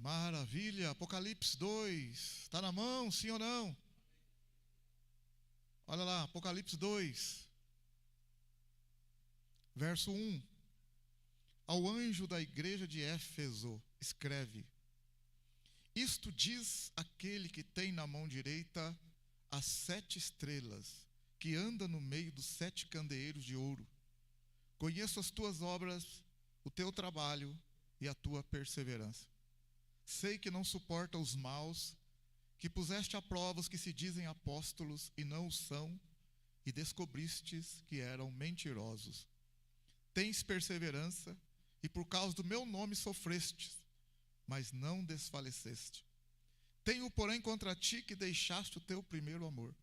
Maravilha, Apocalipse 2. Está na mão, sim ou não? Olha lá, Apocalipse 2, verso 1. Ao anjo da igreja de Éfeso, escreve: Isto diz aquele que tem na mão direita as 7 estrelas, que anda no meio dos 7 candeeiros de ouro. Conheço as tuas obras, o teu trabalho e a tua perseverança. Sei que não suporta os maus, que puseste à prova os que se dizem apóstolos e não o são, e descobristes que eram mentirosos. Tens perseverança, e por causa do meu nome sofrestes, mas não desfaleceste. Tenho, porém, contra ti que deixaste o teu primeiro amor.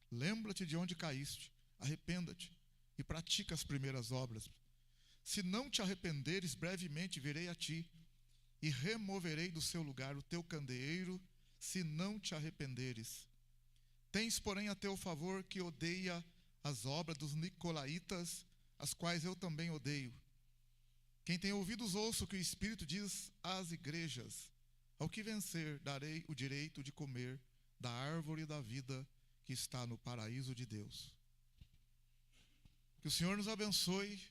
Lembra-te de onde caíste, arrependa-te, e pratica as primeiras obras. Se não te arrependeres, brevemente virei a ti, e removerei do seu lugar o teu candeeiro, se não te arrependeres. Tens, porém, a teu favor que odeia as obras dos nicolaítas, as quais eu também odeio. Quem tem ouvidos, ouça o que o Espírito diz às igrejas. Ao que vencer, darei o direito de comer da árvore da vida que está no paraíso de Deus. Que o Senhor nos abençoe,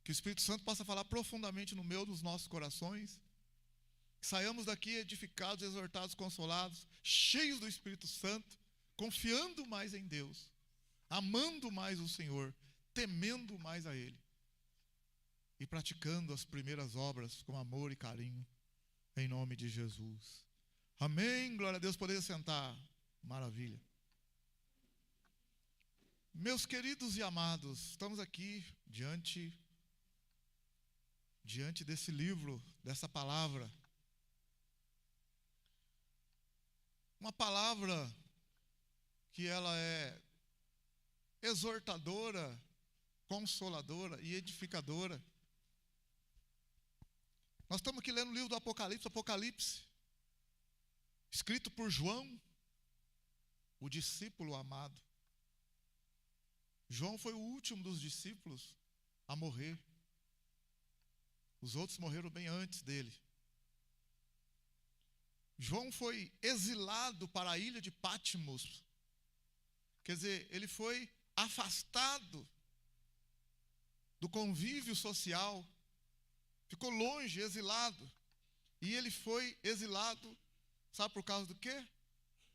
que o Espírito Santo possa falar profundamente no meio dos nossos corações, que saiamos daqui edificados, exortados, consolados, cheios do Espírito Santo, confiando mais em Deus, amando mais o Senhor, temendo mais a Ele e praticando as primeiras obras com amor e carinho, em nome de Jesus. Amém, glória a Deus. Poder sentar, maravilha. Meus queridos e amados, estamos aqui diante desse livro, dessa palavra. Uma palavra que ela é exortadora, consoladora e edificadora. Nós estamos aqui lendo o livro do Apocalipse, escrito por João, o discípulo amado. João foi o último dos discípulos a morrer. Os outros morreram bem antes dele. João foi exilado para a ilha de Patmos. Quer dizer, ele foi afastado do convívio social, ficou longe, exilado. E ele foi exilado, sabe por causa do quê?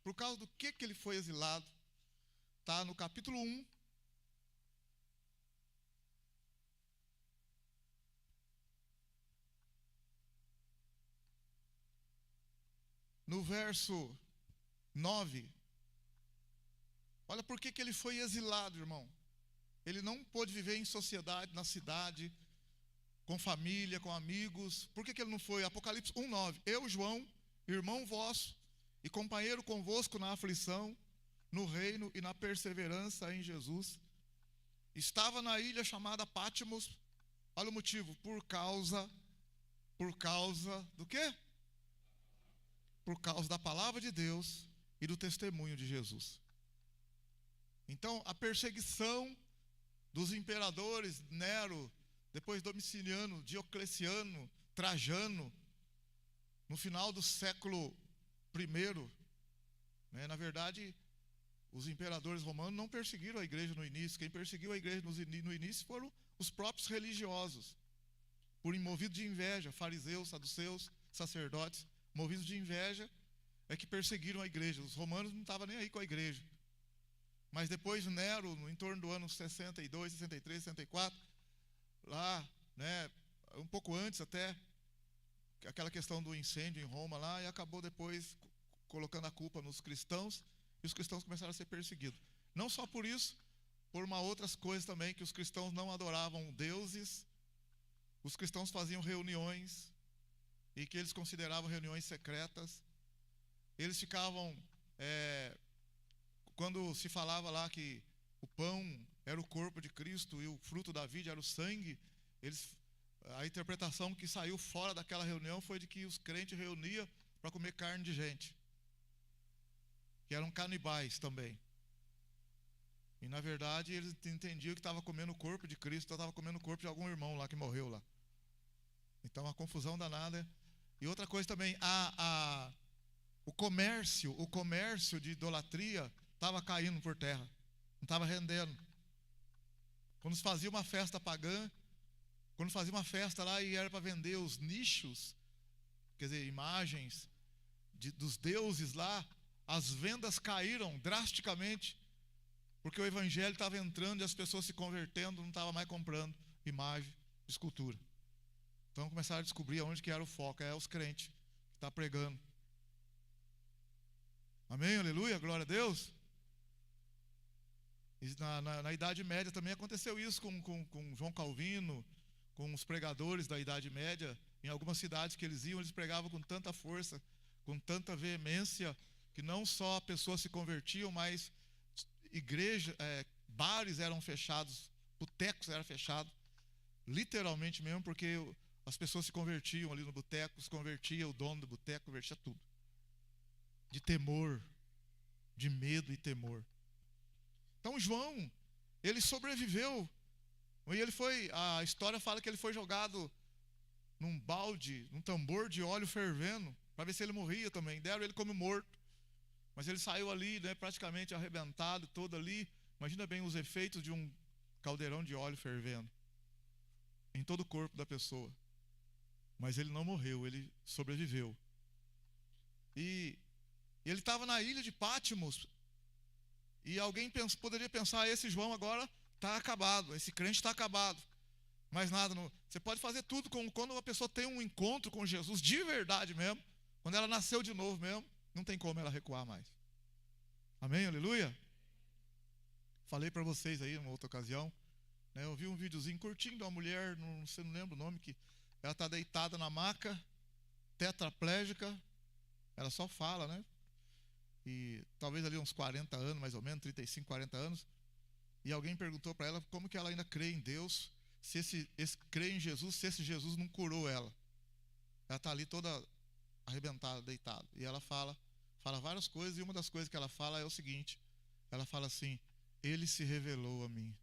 Por causa do que ele foi exilado? Está no capítulo 1. No verso 9. Olha por que ele foi exilado, irmão. Ele não pôde viver em sociedade, na cidade, com família, com amigos. Por que ele não foi? Apocalipse 1:9. Eu, João, irmão vosso e companheiro convosco na aflição, no reino e na perseverança em Jesus, estava na ilha chamada Patmos. Olha o motivo. Por causa do quê? Por causa da palavra de Deus e do testemunho de Jesus. Então, a perseguição dos imperadores, Nero, depois Domiciano, Diocleciano, Trajano, no final do século I, né? Na verdade, os imperadores romanos não perseguiram a igreja no início. Quem perseguiu a igreja no início foram os próprios religiosos, por movido de inveja, fariseus, saduceus, sacerdotes, movidos de inveja, é que perseguiram a igreja. Os romanos não estavam nem aí com a igreja. Mas depois Nero, em torno do ano 62, 63, 64, lá, né, um pouco antes até, aquela questão do incêndio em Roma lá, e acabou depois colocando a culpa nos cristãos, e os cristãos começaram a ser perseguidos. Não só por isso, por uma outras coisas também, que os cristãos não adoravam deuses, os cristãos faziam reuniões, e que eles consideravam reuniões secretas. Eles ficavam, quando se falava lá que o pão era o corpo de Cristo e o fruto da vide era o sangue, a interpretação que saiu fora daquela reunião foi de que os crentes reuniam para comer carne de gente, que eram canibais também. E na verdade eles entendiam que estava comendo o corpo de Cristo, estava comendo o corpo de algum irmão lá que morreu lá. Então a confusão danada. E outra coisa também, o comércio de idolatria estava caindo por terra, não estava rendendo. Quando se fazia uma festa pagã, quando fazia uma festa lá e era para vender os nichos, quer dizer, imagens dos deuses lá, as vendas caíram drasticamente, porque o evangelho estava entrando e as pessoas se convertendo, não estavam mais comprando imagem, escultura. Então começaram a descobrir onde que era o foco, é os crentes que estão pregando. Amém, aleluia, glória a Deus. E na Idade Média também aconteceu isso com João Calvino, com os pregadores da Idade Média. Em algumas cidades que eles iam, eles pregavam com tanta força, com tanta veemência, que não só pessoas se convertiam, mas bares eram fechados, botecos eram fechados, literalmente mesmo, porque as pessoas se convertiam ali no boteco, se convertia o dono do boteco, convertia tudo. De temor, de medo e temor. Então João, ele sobreviveu. E a história fala que ele foi jogado num balde, num tambor de óleo fervendo, para ver se ele morria também. Deram ele como morto. Mas ele saiu ali, né, praticamente arrebentado, todo ali. Imagina bem os efeitos de um caldeirão de óleo fervendo em todo o corpo da pessoa. Mas ele não morreu, ele sobreviveu. E ele estava na ilha de Pátimos. E alguém poderia pensar, esse João agora está acabado, esse crente está acabado. Mas nada, você pode fazer tudo quando uma pessoa tem um encontro com Jesus de verdade mesmo, quando ela nasceu de novo mesmo, não tem como ela recuar mais. Amém, aleluia? Falei para vocês aí numa outra ocasião, né, eu vi um videozinho curtinho de uma mulher, não lembro o nome, que ela está deitada na maca, tetraplégica, ela só fala, né? E talvez ali uns 40 anos, mais ou menos, 35, 40 anos, e alguém perguntou para ela como que ela ainda crê em Deus, se crê em Jesus, se esse Jesus não curou ela. Ela está ali toda arrebentada, deitada, e ela fala várias coisas, e uma das coisas que ela fala é o seguinte, ela fala assim, ele se revelou a mim,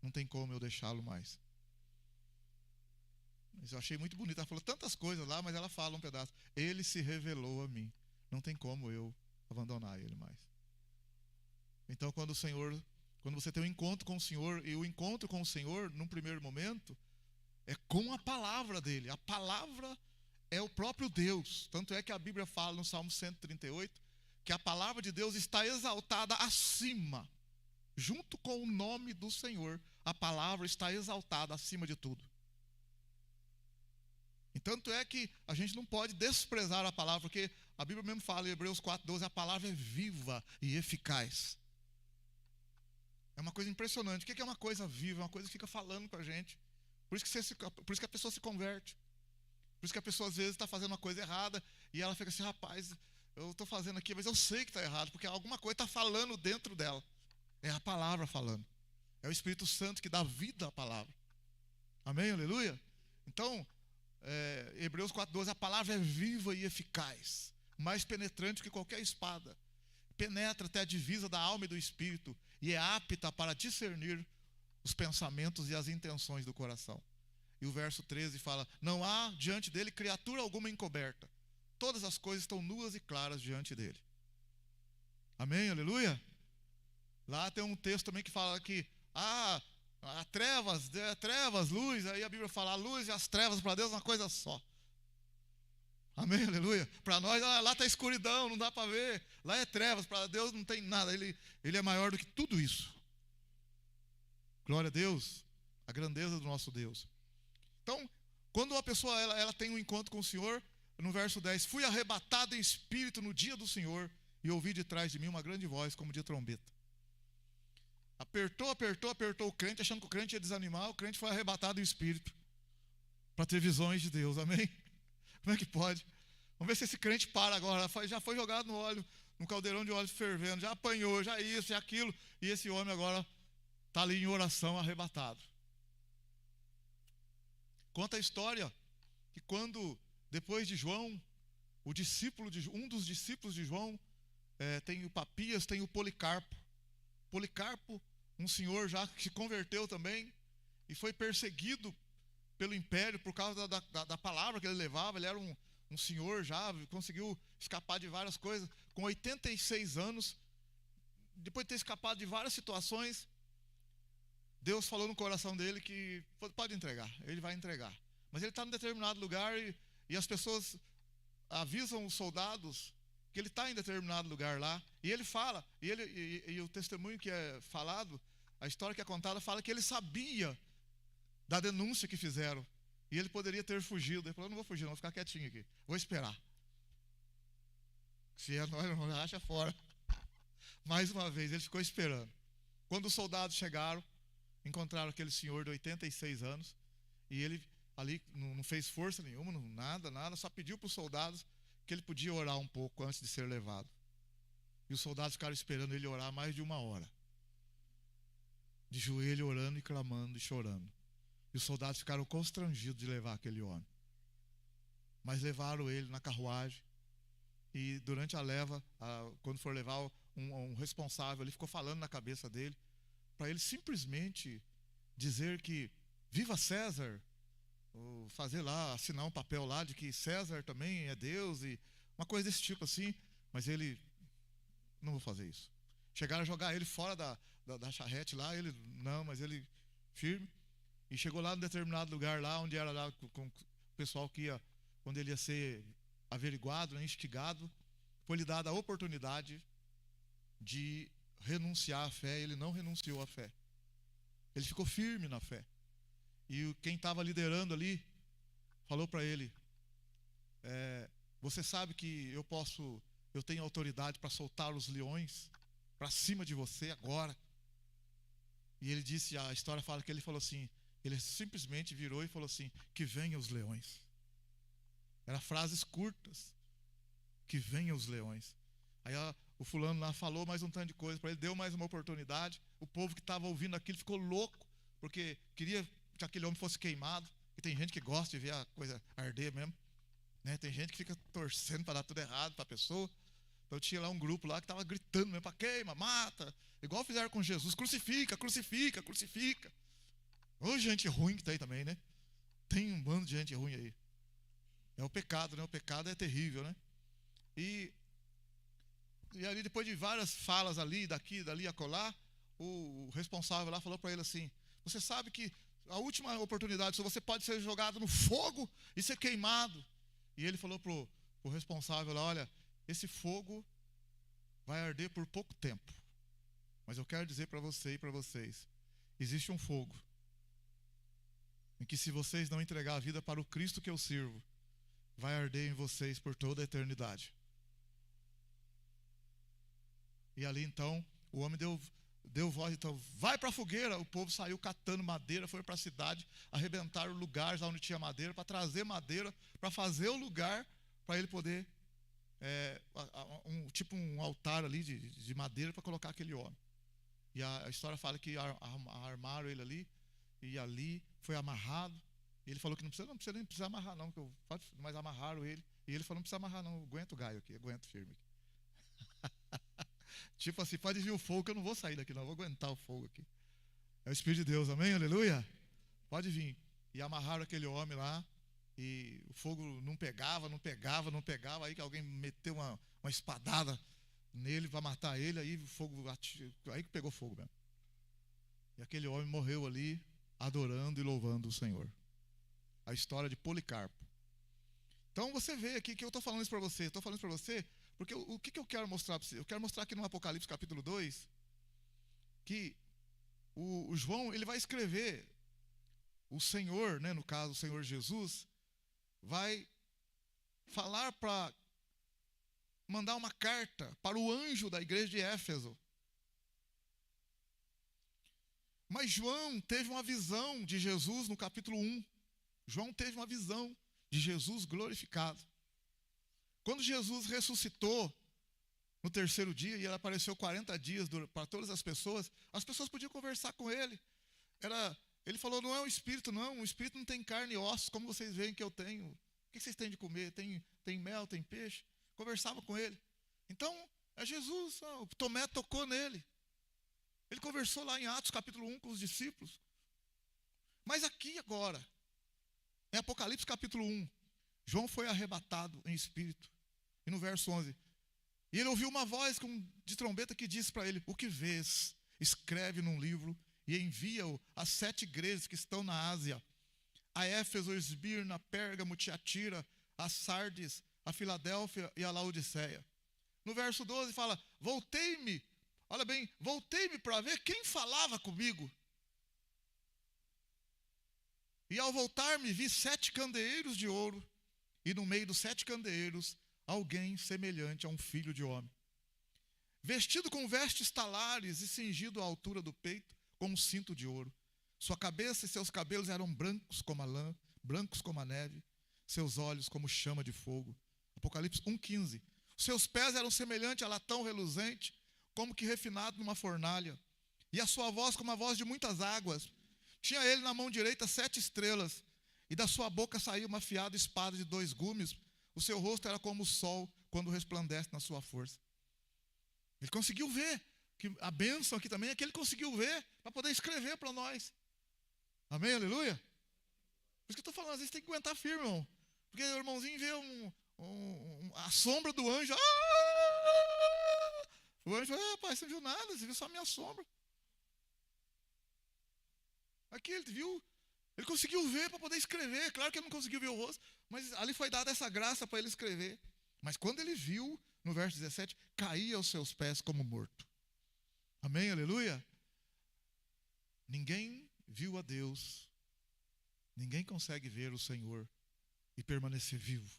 não tem como eu deixá-lo mais. Mas eu achei muito bonito, ela falou tantas coisas lá, mas ela fala um pedaço, ele se revelou a mim, não tem como eu abandonar ele mais. Então quando você tem um encontro com o Senhor, e o encontro com o Senhor, num primeiro momento, é com a palavra dele. A palavra é o próprio Deus. Tanto é que a Bíblia fala no Salmo 138, que a palavra de Deus está exaltada acima, junto com o nome do Senhor, a palavra está exaltada acima de tudo. E tanto é que a gente não pode desprezar a palavra, porque a Bíblia mesmo fala em Hebreus 4:12, a palavra é viva e eficaz. É uma coisa impressionante. O que é uma coisa viva? É uma coisa que fica falando com a gente. Por isso que a pessoa se converte. Por isso que a pessoa às vezes está fazendo uma coisa errada e ela fica assim, rapaz, eu estou fazendo aqui, mas eu sei que está errado, porque alguma coisa está falando dentro dela. É a palavra falando. É o Espírito Santo que dá vida à palavra. Amém? Aleluia? Então, Hebreus 4:12, a palavra é viva e eficaz, mais penetrante que qualquer espada, penetra até a divisa da alma e do espírito, e é apta para discernir os pensamentos e as intenções do coração. E o verso 13 fala, não há diante dele criatura alguma encoberta, todas as coisas estão nuas e claras diante dele. Amém, aleluia? Lá tem um texto também que fala que há trevas, luz. Aí a Bíblia fala, a luz e as trevas para Deus é uma coisa só. Amém, aleluia? Para nós, lá está escuridão, não dá para ver. Lá é trevas, para Deus não tem nada. Ele é maior do que tudo isso. Glória a Deus, a grandeza do nosso Deus. Então, quando uma pessoa ela tem um encontro com o Senhor, no verso 10, fui arrebatado em espírito no dia do Senhor, e ouvi de trás de mim uma grande voz, como de trombeta. Apertou o crente, achando que o crente ia desanimar, o crente foi arrebatado em espírito, para ter visões de Deus, amém? Como é que pode? Vamos ver se esse crente para agora, já foi jogado no óleo, no caldeirão de óleo fervendo, já apanhou, já isso, já aquilo, e esse homem agora está ali em oração, arrebatado. Conta a história que quando, depois de João, um dos discípulos de João, tem o Papias, tem o Policarpo. Policarpo, um senhor já que se converteu também, e foi perseguido pelo império por causa da palavra que ele levava. Ele era um senhor já, conseguiu escapar de várias coisas, com 86 anos, depois de ter escapado de várias situações, Deus falou no coração dele que pode entregar, ele vai entregar. Mas ele está em determinado lugar e as pessoas avisam os soldados que ele está em determinado lugar lá. E ele fala, e o testemunho que é falado, a história que é contada, fala que ele sabia da denúncia que fizeram. E ele poderia ter fugido. Ele falou, não vou fugir, não, vou ficar quietinho aqui, vou esperar. Se é nós, não acha fora. Mais uma vez, ele ficou esperando. Quando os soldados chegaram, encontraram aquele senhor de 86 anos, e ele ali não fez força nenhuma, nada, só pediu para os soldados que ele podia orar um pouco antes de ser levado. E os soldados ficaram esperando ele orar mais de 1 hora, de joelho orando e clamando e chorando. E os soldados ficaram constrangidos de levar aquele homem. Mas levaram ele na carruagem, e durante a leva, quando for levar um responsável, ele ficou falando na cabeça dele, para ele simplesmente dizer que viva César, ou fazer lá, assinar um papel lá de que César também é Deus, e uma coisa desse tipo assim. Mas ele, não vou fazer isso. Chegaram a jogar ele fora da charrete lá, ele, não, mas ele firme. E chegou lá em determinado lugar lá, onde era lá com o pessoal que ia, quando ele ia ser averiguado, né, instigado, foi-lhe dada a oportunidade de renunciar à fé. Ele não renunciou à fé. Ele ficou firme na fé. E quem estava liderando ali falou para ele, você sabe que eu tenho autoridade para soltar os leões para cima de você agora. E ele disse, a história fala que ele falou assim, ele simplesmente virou e falou assim, que venham os leões. Eram frases curtas, que venham os leões. Aí o fulano lá falou mais um tanto de coisa para ele, deu mais uma oportunidade. O povo que estava ouvindo aquilo ficou louco, porque queria que aquele homem fosse queimado. E tem gente que gosta de ver a coisa arder mesmo, né? Tem gente que fica torcendo para dar tudo errado para a pessoa. Então tinha lá um grupo lá que estava gritando mesmo para queima, mata, igual fizeram com Jesus, crucifica, crucifica, crucifica. Ô, gente ruim que tem também, né? Tem um bando de gente ruim aí. É o pecado, né? O pecado é terrível, né? E ali, depois de várias falas ali, daqui, dali, acolá, o responsável lá falou para ele assim, você sabe que a última oportunidade, você pode ser jogado no fogo e ser queimado. E ele falou pro responsável lá, olha, esse fogo vai arder por pouco tempo. Mas eu quero dizer para você e para vocês, existe um fogo em que, se vocês não entregar a vida para o Cristo que eu sirvo, vai arder em vocês por toda a eternidade. E ali então, o homem deu voz, então, vai para a fogueira. O povo saiu catando madeira, foi para a cidade, arrebentaram lugares onde tinha madeira, para trazer madeira, para fazer o lugar, para ele poder, tipo um altar ali de madeira para colocar aquele homem. E a história fala que armaram ele ali, e ali foi amarrado. E ele falou que não precisa amarrar não, mas amarraram ele. E ele falou, não precisa amarrar não, aguento o gaio aqui, aguento firme aqui. Tipo assim, pode vir o fogo que eu não vou sair daqui não, eu vou aguentar o fogo aqui. É o Espírito de Deus, amém? Aleluia? Pode vir. E amarraram aquele homem lá, e o fogo não pegava, aí que alguém meteu uma espadada nele para matar ele, aí o fogo, aí que pegou fogo mesmo. E aquele homem morreu ali, adorando e louvando o Senhor. A história de Policarpo. Então você vê aqui que eu estou falando isso para você, porque o que eu quero mostrar para você? Eu quero mostrar aqui no Apocalipse capítulo 2, que o João, ele vai escrever, o Senhor, né, no caso o Senhor Jesus, vai falar para mandar uma carta para o anjo da igreja de Éfeso. Mas João teve uma visão de Jesus no capítulo 1. João teve uma visão de Jesus glorificado. Quando Jesus ressuscitou no terceiro dia, e ele apareceu 40 dias para todas as pessoas podiam conversar com ele. Ele falou, não é um espírito não tem carne e ossos, como vocês veem que eu tenho. O que vocês têm de comer? Tem mel, tem peixe? Conversava com ele. Então, é Jesus. O Tomé tocou nele. Ele conversou lá em Atos capítulo 1 com os discípulos. Mas aqui agora, em Apocalipse capítulo 1, João foi arrebatado em espírito. E no verso 11, e ele ouviu uma voz de trombeta que disse para ele: o que vês? Escreve num livro e envia-o às 7 igrejas que estão na Ásia: a Éfeso, Esmirna, Pérgamo, Tiatira, a Sardes, a Filadélfia e a Laodiceia. No verso 12 fala: voltei-me, olha bem, voltei-me para ver quem falava comigo. E ao voltar-me vi 7 candeeiros de ouro, e no meio dos 7 candeeiros alguém semelhante a um filho de homem, vestido com vestes talares e cingido à altura do peito com um cinto de ouro. Sua cabeça e seus cabelos eram brancos como a lã, brancos como a neve, seus olhos como chama de fogo. Apocalipse 1,15. Seus pés eram semelhantes a latão reluzente, como que refinado numa fornalha, e a sua voz como a voz de muitas águas. Tinha ele na mão direita 7 estrelas, e da sua boca saía uma afiada espada de 2 gumes. O seu rosto era como o sol quando resplandece na sua força. Ele conseguiu ver, que a bênção aqui também é que ele conseguiu ver para poder escrever para nós. Amém, aleluia? Por isso que eu estou falando, às vezes tem que aguentar firme, irmão. Porque o irmãozinho vê a sombra do anjo. O anjo, pai, você não viu nada, você viu só a minha sombra. Aqui ele viu, ele conseguiu ver para poder escrever. Claro que ele não conseguiu ver o rosto, mas ali foi dada essa graça para ele escrever. Mas quando ele viu, no verso 17, caía aos seus pés como morto. Amém, aleluia? Ninguém viu a Deus, ninguém consegue ver o Senhor e permanecer vivo.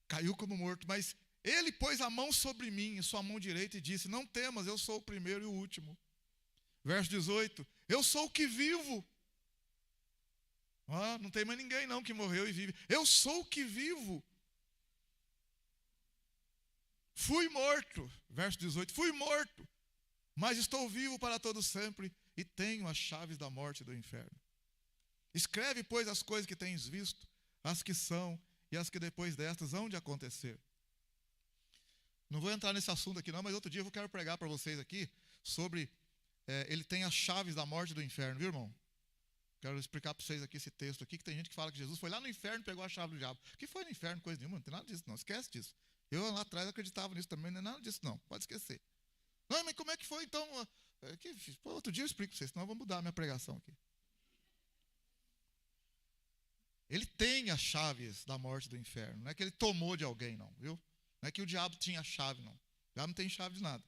Caiu como morto, mas ele pôs a mão sobre mim, sua mão direita, e disse: não temas, eu sou o primeiro e o último. Verso 18, eu sou o que vivo. Não tem mais ninguém não que morreu e vive. Eu sou o que vivo. Fui morto, verso 18, fui morto, mas estou vivo para todo sempre e tenho as chaves da morte e do inferno. Escreve, pois, as coisas que tens visto, as que são e as que depois destas hão de acontecer. Não vou entrar nesse assunto aqui não, mas outro dia eu quero pregar para vocês aqui sobre, ele tem as chaves da morte e do inferno, viu, irmão? Quero explicar para vocês aqui esse texto aqui, que tem gente que fala que Jesus foi lá no inferno e pegou a chave do diabo. Que foi no inferno, coisa nenhuma, não tem nada disso não, esquece disso. Eu lá atrás acreditava nisso também, não é nada disso não, pode esquecer. Não, mas como é que foi então? Outro dia eu explico para vocês, senão eu vou mudar a minha pregação aqui. Ele tem as chaves da morte e do inferno, não é que ele tomou de alguém não, viu? Não é que o diabo tinha a chave não, o diabo não tem chave de nada.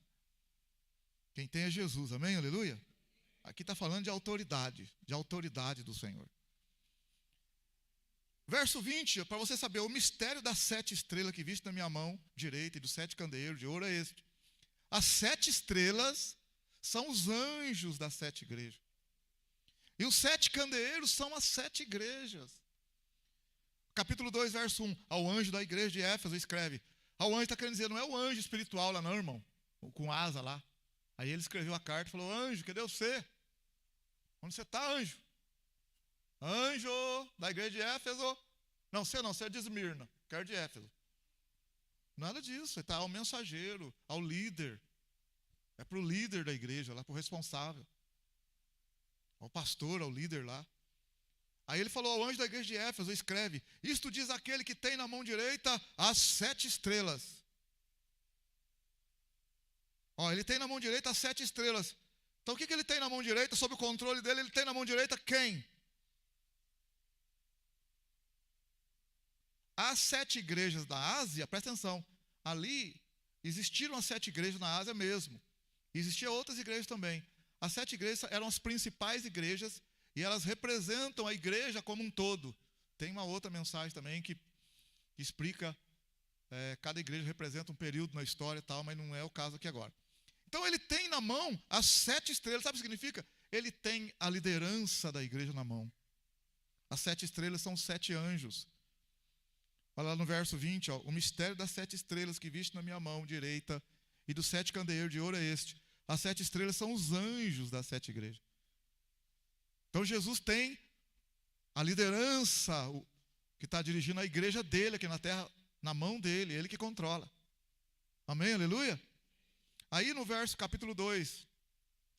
Quem tem é Jesus, amém, aleluia? Aqui está falando de autoridade do Senhor. Verso 20, para você saber, o mistério das 7 estrelas que viste na minha mão direita e dos 7 candeeiros de ouro é este. As 7 estrelas são os anjos das 7 igrejas. E os 7 candeeiros são as 7 igrejas. Capítulo 2, verso 1, ao anjo da igreja de Éfeso escreve. Ao anjo está querendo dizer, não é o anjo espiritual lá não, irmão, com asa lá. Aí ele escreveu a carta e falou: anjo, cadê você? Onde você está, anjo? Anjo da igreja de Éfeso. Não, você é de Esmirna, quero de Éfeso. Nada disso, está ao mensageiro, ao líder. É para o líder da igreja lá, para o responsável. Ao pastor, ao líder lá. Aí ele falou ao anjo da igreja de Éfeso, escreve: isto diz aquele que tem na mão direita as 7 estrelas. Ele tem na mão direita as 7 estrelas. Então o que ele tem na mão direita? Sob o controle dele, ele tem na mão direita quem? As 7 igrejas da Ásia, presta atenção, ali existiram as 7 igrejas na Ásia mesmo. Existiam outras igrejas também. As 7 igrejas eram as principais igrejas e elas representam a igreja como um todo. Tem uma outra mensagem também que explica, cada igreja representa um período na história e tal, mas não é o caso aqui agora. Então ele tem na mão as 7 estrelas, sabe o que significa? Ele tem a liderança da igreja na mão. As 7 estrelas são 7 anjos. Olha lá no verso 20, o mistério das 7 estrelas que viste na minha mão direita e dos 7 candeeiros de ouro é este. As 7 estrelas são os anjos das 7 igrejas. Então Jesus tem a liderança que está dirigindo a igreja dele aqui na terra, na mão dele, ele que controla. Amém, aleluia? Aí no capítulo 2,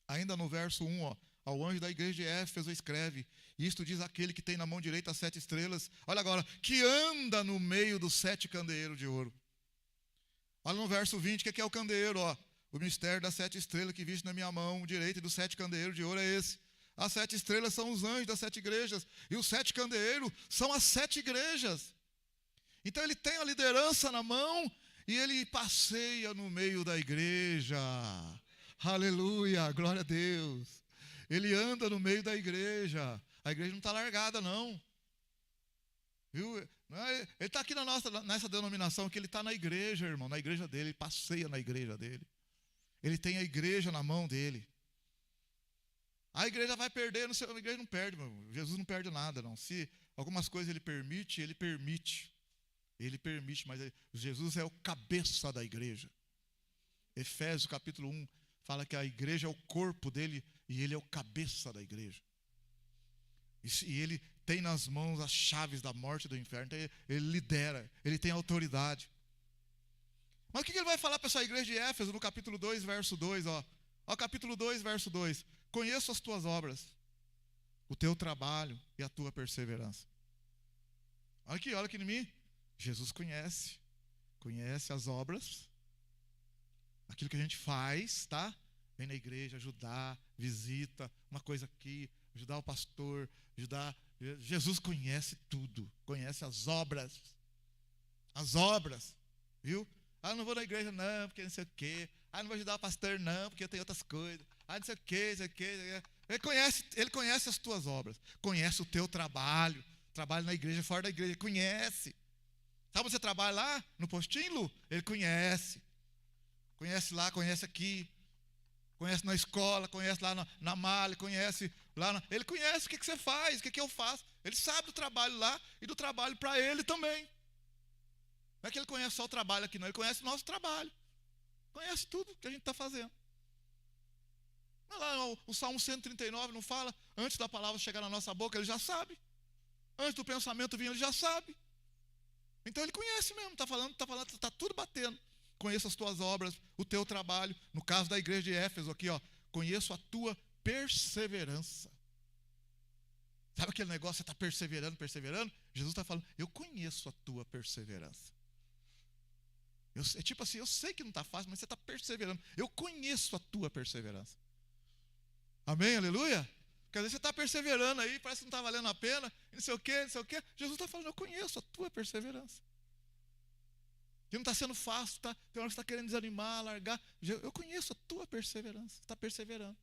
ainda no verso 1, ao anjo da igreja de Éfeso escreve: isto diz aquele que tem na mão direita as 7 estrelas, olha agora, que anda no meio dos 7 candeeiros de ouro. Olha no verso 20, o que é o candeeiro? Ó, o mistério das 7 estrelas que viste na minha mão direita e dos 7 candeeiros de ouro é esse. As 7 estrelas são os anjos das 7 igrejas, e os 7 candeeiros são as 7 igrejas. Então ele tem a liderança na mão, e ele passeia no meio da igreja. Aleluia, glória a Deus. Ele anda no meio da igreja. A igreja não está largada, não. Viu? Ele está aqui nessa denominação, que ele está na igreja, irmão. Na igreja dele, ele passeia na igreja dele. Ele tem a igreja na mão dele. A igreja vai perder, a igreja não perde, meu. Jesus não perde nada, não. Se algumas coisas ele permite, ele permite. Ele permite, mas Jesus é o cabeça da igreja. Efésios capítulo 1 fala que a igreja é o corpo dele e ele é o cabeça da igreja. E ele tem nas mãos as chaves da morte e do inferno. Então ele lidera, ele tem autoridade. Mas o que ele vai falar para essa igreja de Éfeso no capítulo 2, verso 2? Ó, capítulo 2, verso 2. Conheço as tuas obras, o teu trabalho e a tua perseverança. Olha aqui em mim. Jesus conhece as obras, aquilo que a gente faz, tá? Vem na igreja ajudar, visita, uma coisa aqui, ajudar o pastor, ajudar. Jesus conhece tudo, conhece as obras, viu? Ah, não vou na igreja não, porque não sei o quê. Ah, não vou ajudar o pastor não, porque eu tenho outras coisas. Ah, não sei o quê. Ele conhece as tuas obras, conhece o teu trabalho na igreja, fora da igreja, conhece. Sabe onde você trabalha lá, no postinho, Lu? Ele conhece. Conhece lá, conhece aqui. Conhece na escola, conhece lá na malha, conhece lá. Ele conhece o que você faz, o que eu faço. Ele sabe do trabalho lá e do trabalho para ele também. Não é que ele conhece só o trabalho aqui, não. Ele conhece o nosso trabalho. Conhece tudo que a gente está fazendo. Lá, o Salmo 139 não fala, antes da palavra chegar na nossa boca, ele já sabe. Antes do pensamento vir, ele já sabe. Então ele conhece mesmo, está tudo batendo. Conheço as tuas obras, o teu trabalho. No caso da igreja de Éfeso aqui, ó, conheço a tua perseverança. Sabe aquele negócio, você está perseverando? Jesus está falando, eu conheço a tua perseverança. É tipo assim, eu sei que não está fácil, mas você está perseverando. Eu conheço a tua perseverança. Amém, aleluia? Porque às vezes você está perseverando aí, parece que não está valendo a pena, não sei o quê. Jesus está falando, eu conheço a tua perseverança. E não está sendo fácil, tem hora que você está querendo desanimar, largar. Eu conheço a tua perseverança, você está perseverando.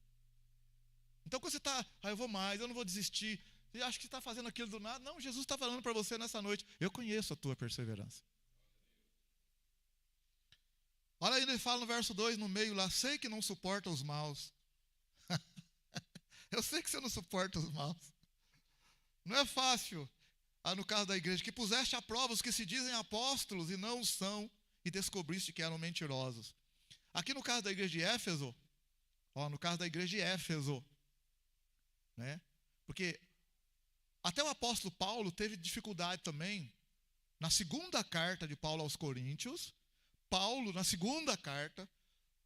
Então quando você está, eu vou mais, eu não vou desistir. Você acha que está fazendo aquilo do nada? Não, Jesus está falando para você nessa noite, eu conheço a tua perseverança. Olha aí, ele fala no verso 2, no meio lá, sei que não suporta os maus. Eu sei que você não suporta os maus. Não é fácil. No caso da igreja, que puseste à prova os que se dizem apóstolos e não o são, e descobriste que eram mentirosos. Aqui no caso da igreja de Éfeso, né? Porque até o apóstolo Paulo teve dificuldade também. Na segunda carta de Paulo aos Coríntios, Paulo, na segunda carta,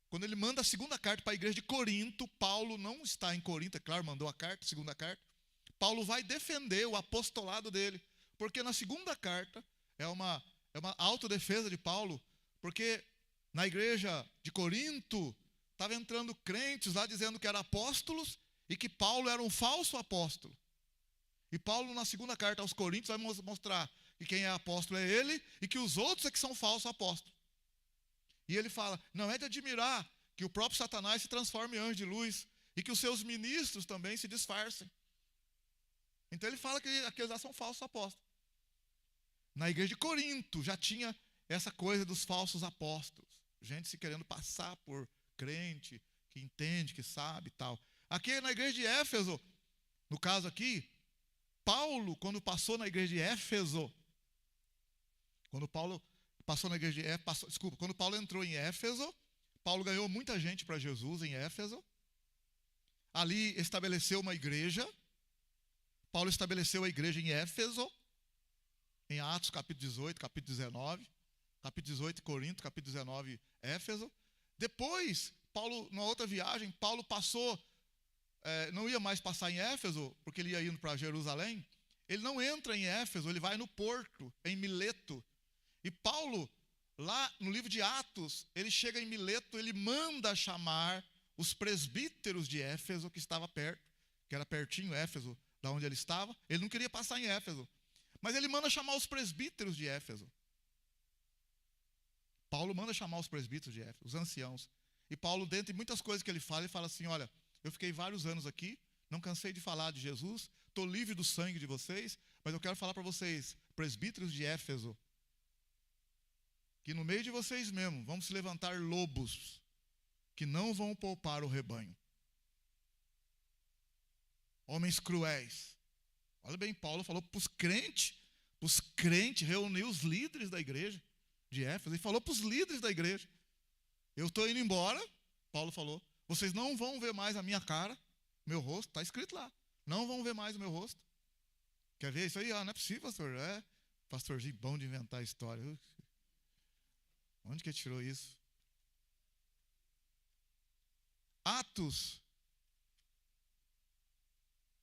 quando ele manda a segunda carta para a igreja de Corinto, Paulo não está em Corinto, é claro, mandou a carta, segunda carta. Paulo vai defender o apostolado dele, porque na segunda carta é uma autodefesa de Paulo, porque na igreja de Corinto estava entrando crentes lá dizendo que eram apóstolos e que Paulo era um falso apóstolo. E Paulo, na segunda carta aos Coríntios, vai mostrar que quem é apóstolo é ele e que os outros é que são falsos apóstolos. E ele fala, não é de admirar que o próprio Satanás se transforme em anjo de luz e que os seus ministros também se disfarcem. Então ele fala que aqueles lá são falsos apóstolos. Na igreja de Corinto já tinha essa coisa dos falsos apóstolos. Gente se querendo passar por crente, que entende, que sabe e tal. Aqui na igreja de Éfeso, no caso aqui, Paulo, quando passou na igreja de Éfeso, quando Paulo entrou em Éfeso, Paulo ganhou muita gente para Jesus em Éfeso. Ali estabeleceu uma igreja. Paulo estabeleceu a igreja em Éfeso, em Atos capítulo 18, capítulo 19, capítulo 18 Corinto, capítulo 19 Éfeso. Depois, Paulo, numa outra viagem, Paulo passou não ia mais passar em Éfeso, porque ele ia indo para Jerusalém. Ele não entra em Éfeso, ele vai no porto, em Mileto. E Paulo, lá no livro de Atos, ele chega em Mileto, ele manda chamar os presbíteros de Éfeso, que estava perto, que era pertinho Éfeso, da onde ele estava. Ele não queria passar em Éfeso, mas ele manda chamar os presbíteros de Éfeso. Paulo manda chamar os presbíteros de Éfeso, os anciãos. E Paulo, dentre muitas coisas que ele fala assim, olha, eu fiquei vários anos aqui, não cansei de falar de Jesus, estou livre do sangue de vocês, mas eu quero falar para vocês, presbíteros de Éfeso, que no meio de vocês mesmos vão se levantar lobos que não vão poupar o rebanho. Homens cruéis. Olha bem, Paulo falou para os crentes, reuniu os líderes da igreja de Éfeso, e falou para os líderes da igreja, eu estou indo embora, Paulo falou, vocês não vão ver mais a minha cara, meu rosto, está escrito lá, não vão ver mais o meu rosto. Quer ver isso aí? Não é possível, pastor. Pastorzinho bom de inventar história. Onde que ele tirou isso? Atos,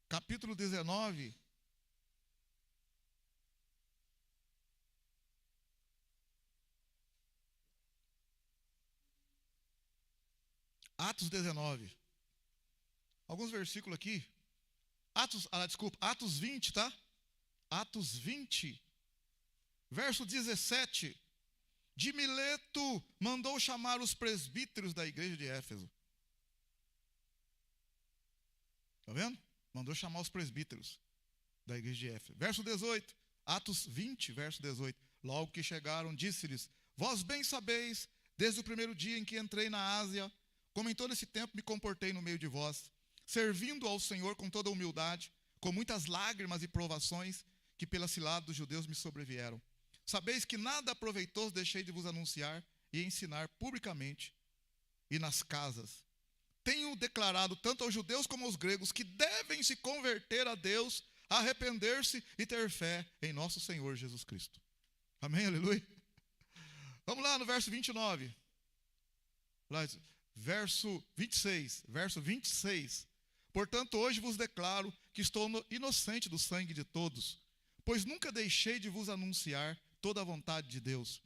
capítulo 19. Atos 19. Alguns versículos aqui. Atos 20, tá? Atos 20, verso 17. De Mileto mandou chamar os presbíteros da igreja de Éfeso. Está vendo? Mandou chamar os presbíteros da igreja de Éfeso. Verso 18. Atos 20, verso 18. Logo que chegaram, disse-lhes, vós bem sabeis, desde o primeiro dia em que entrei na Ásia, como em todo esse tempo me comportei no meio de vós, servindo ao Senhor com toda humildade, com muitas lágrimas e provações que pela cilada dos judeus me sobrevieram. Sabeis que nada proveitoso deixei de vos anunciar e ensinar publicamente e nas casas. Tenho declarado tanto aos judeus como aos gregos que devem se converter a Deus, arrepender-se e ter fé em nosso Senhor Jesus Cristo. Amém, aleluia. Vamos lá no verso 29. Verso 26. Portanto, hoje vos declaro que estou inocente do sangue de todos, pois nunca deixei de vos anunciar toda a vontade de Deus.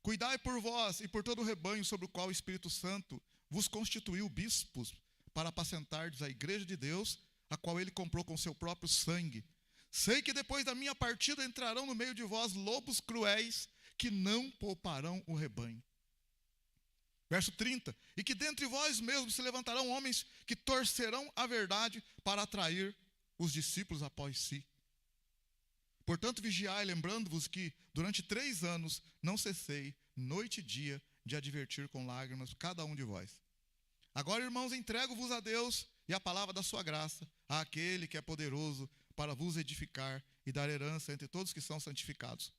Cuidai por vós e por todo o rebanho sobre o qual o Espírito Santo vos constituiu bispos para apacentardes a igreja de Deus, a qual ele comprou com seu próprio sangue. Sei que depois da minha partida entrarão no meio de vós lobos cruéis que não pouparão o rebanho. Verso 30. E que dentre vós mesmos se levantarão homens que torcerão a verdade para atrair os discípulos após si. Portanto, vigiai, lembrando-vos que durante 3 anos não cessei, noite e dia, de advertir com lágrimas cada um de vós. Agora, irmãos, entrego-vos a Deus e a palavra da sua graça, àquele que é poderoso para vos edificar e dar herança entre todos que são santificados.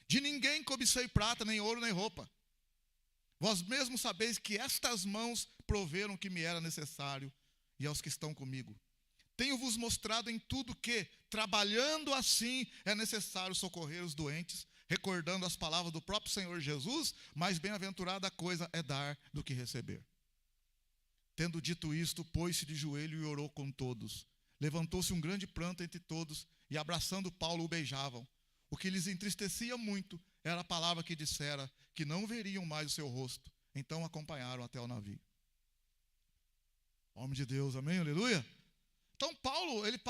De ninguém cobicei prata, nem ouro, nem roupa. Vós mesmos sabeis que estas mãos proveram o que me era necessário, e aos que estão comigo. Tenho-vos mostrado em tudo que, trabalhando assim, é necessário socorrer os doentes, recordando as palavras do próprio Senhor Jesus, mais bem-aventurada coisa é dar do que receber. Tendo dito isto, pôs-se de joelho e orou com todos. Levantou-se um grande pranto entre todos, e abraçando Paulo o beijavam. O que lhes entristecia muito era a palavra que dissera, que não veriam mais o seu rosto. Então acompanharam até o navio. Homem de Deus, amém, aleluia? Então Paulo, ele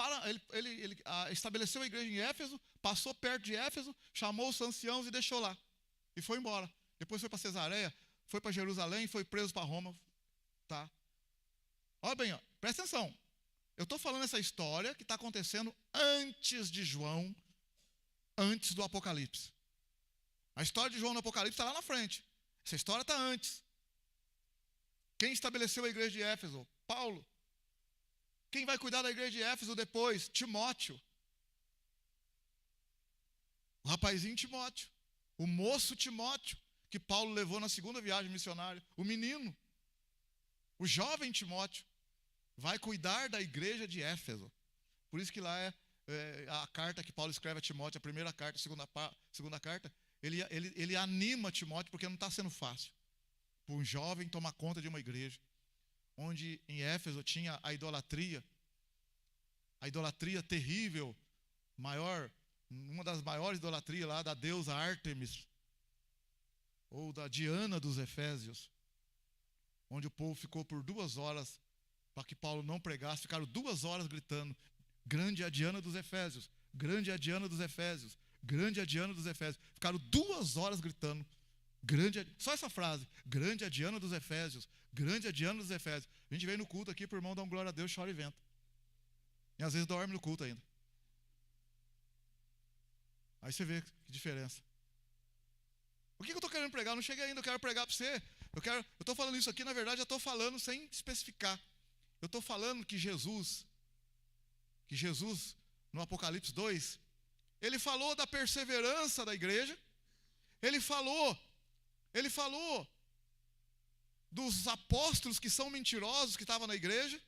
estabeleceu a igreja em Éfeso, passou perto de Éfeso, chamou os anciãos e deixou lá. E foi embora. Depois foi para Cesareia, foi para Jerusalém, foi preso para Roma. Tá? Olha bem, presta atenção. Eu estou falando essa história que está acontecendo antes de João, antes do Apocalipse. A história de João no Apocalipse está lá na frente. Essa história está antes. Quem estabeleceu a igreja de Éfeso? Paulo. Quem vai cuidar da igreja de Éfeso depois? Timóteo. O rapazinho Timóteo. O moço Timóteo, que Paulo levou na segunda viagem missionária. O menino. O jovem Timóteo. Vai cuidar da igreja de Éfeso. Por isso que lá é a carta que Paulo escreve a Timóteo, a primeira carta, a segunda carta, ele anima Timóteo, porque não está sendo fácil para um jovem tomar conta de uma igreja. onde em Éfeso tinha a idolatria terrível, uma das maiores idolatrias lá da deusa Ártemis, ou da Diana dos Efésios, onde o povo ficou por 2 horas, para que Paulo não pregasse, ficaram 2 horas gritando: grande é a Diana dos Efésios, grande é a Diana dos Efésios, grande é a Diana dos Efésios. Ficaram 2 horas gritando, só essa frase: grande é a Diana dos Efésios, grande é a Diana dos Efésios. A gente vem no culto aqui, para o irmão dar um glória a Deus, chora e venta. E às vezes dorme no culto ainda. Aí você vê que diferença. O que eu estou querendo pregar? Eu não cheguei ainda, eu quero pregar para você. Eu estou falando isso aqui, na verdade, eu estou falando sem especificar. Eu estou falando que Jesus, no Apocalipse 2, ele falou da perseverança da igreja, ele falou dos apóstolos que são mentirosos, que estavam na igreja,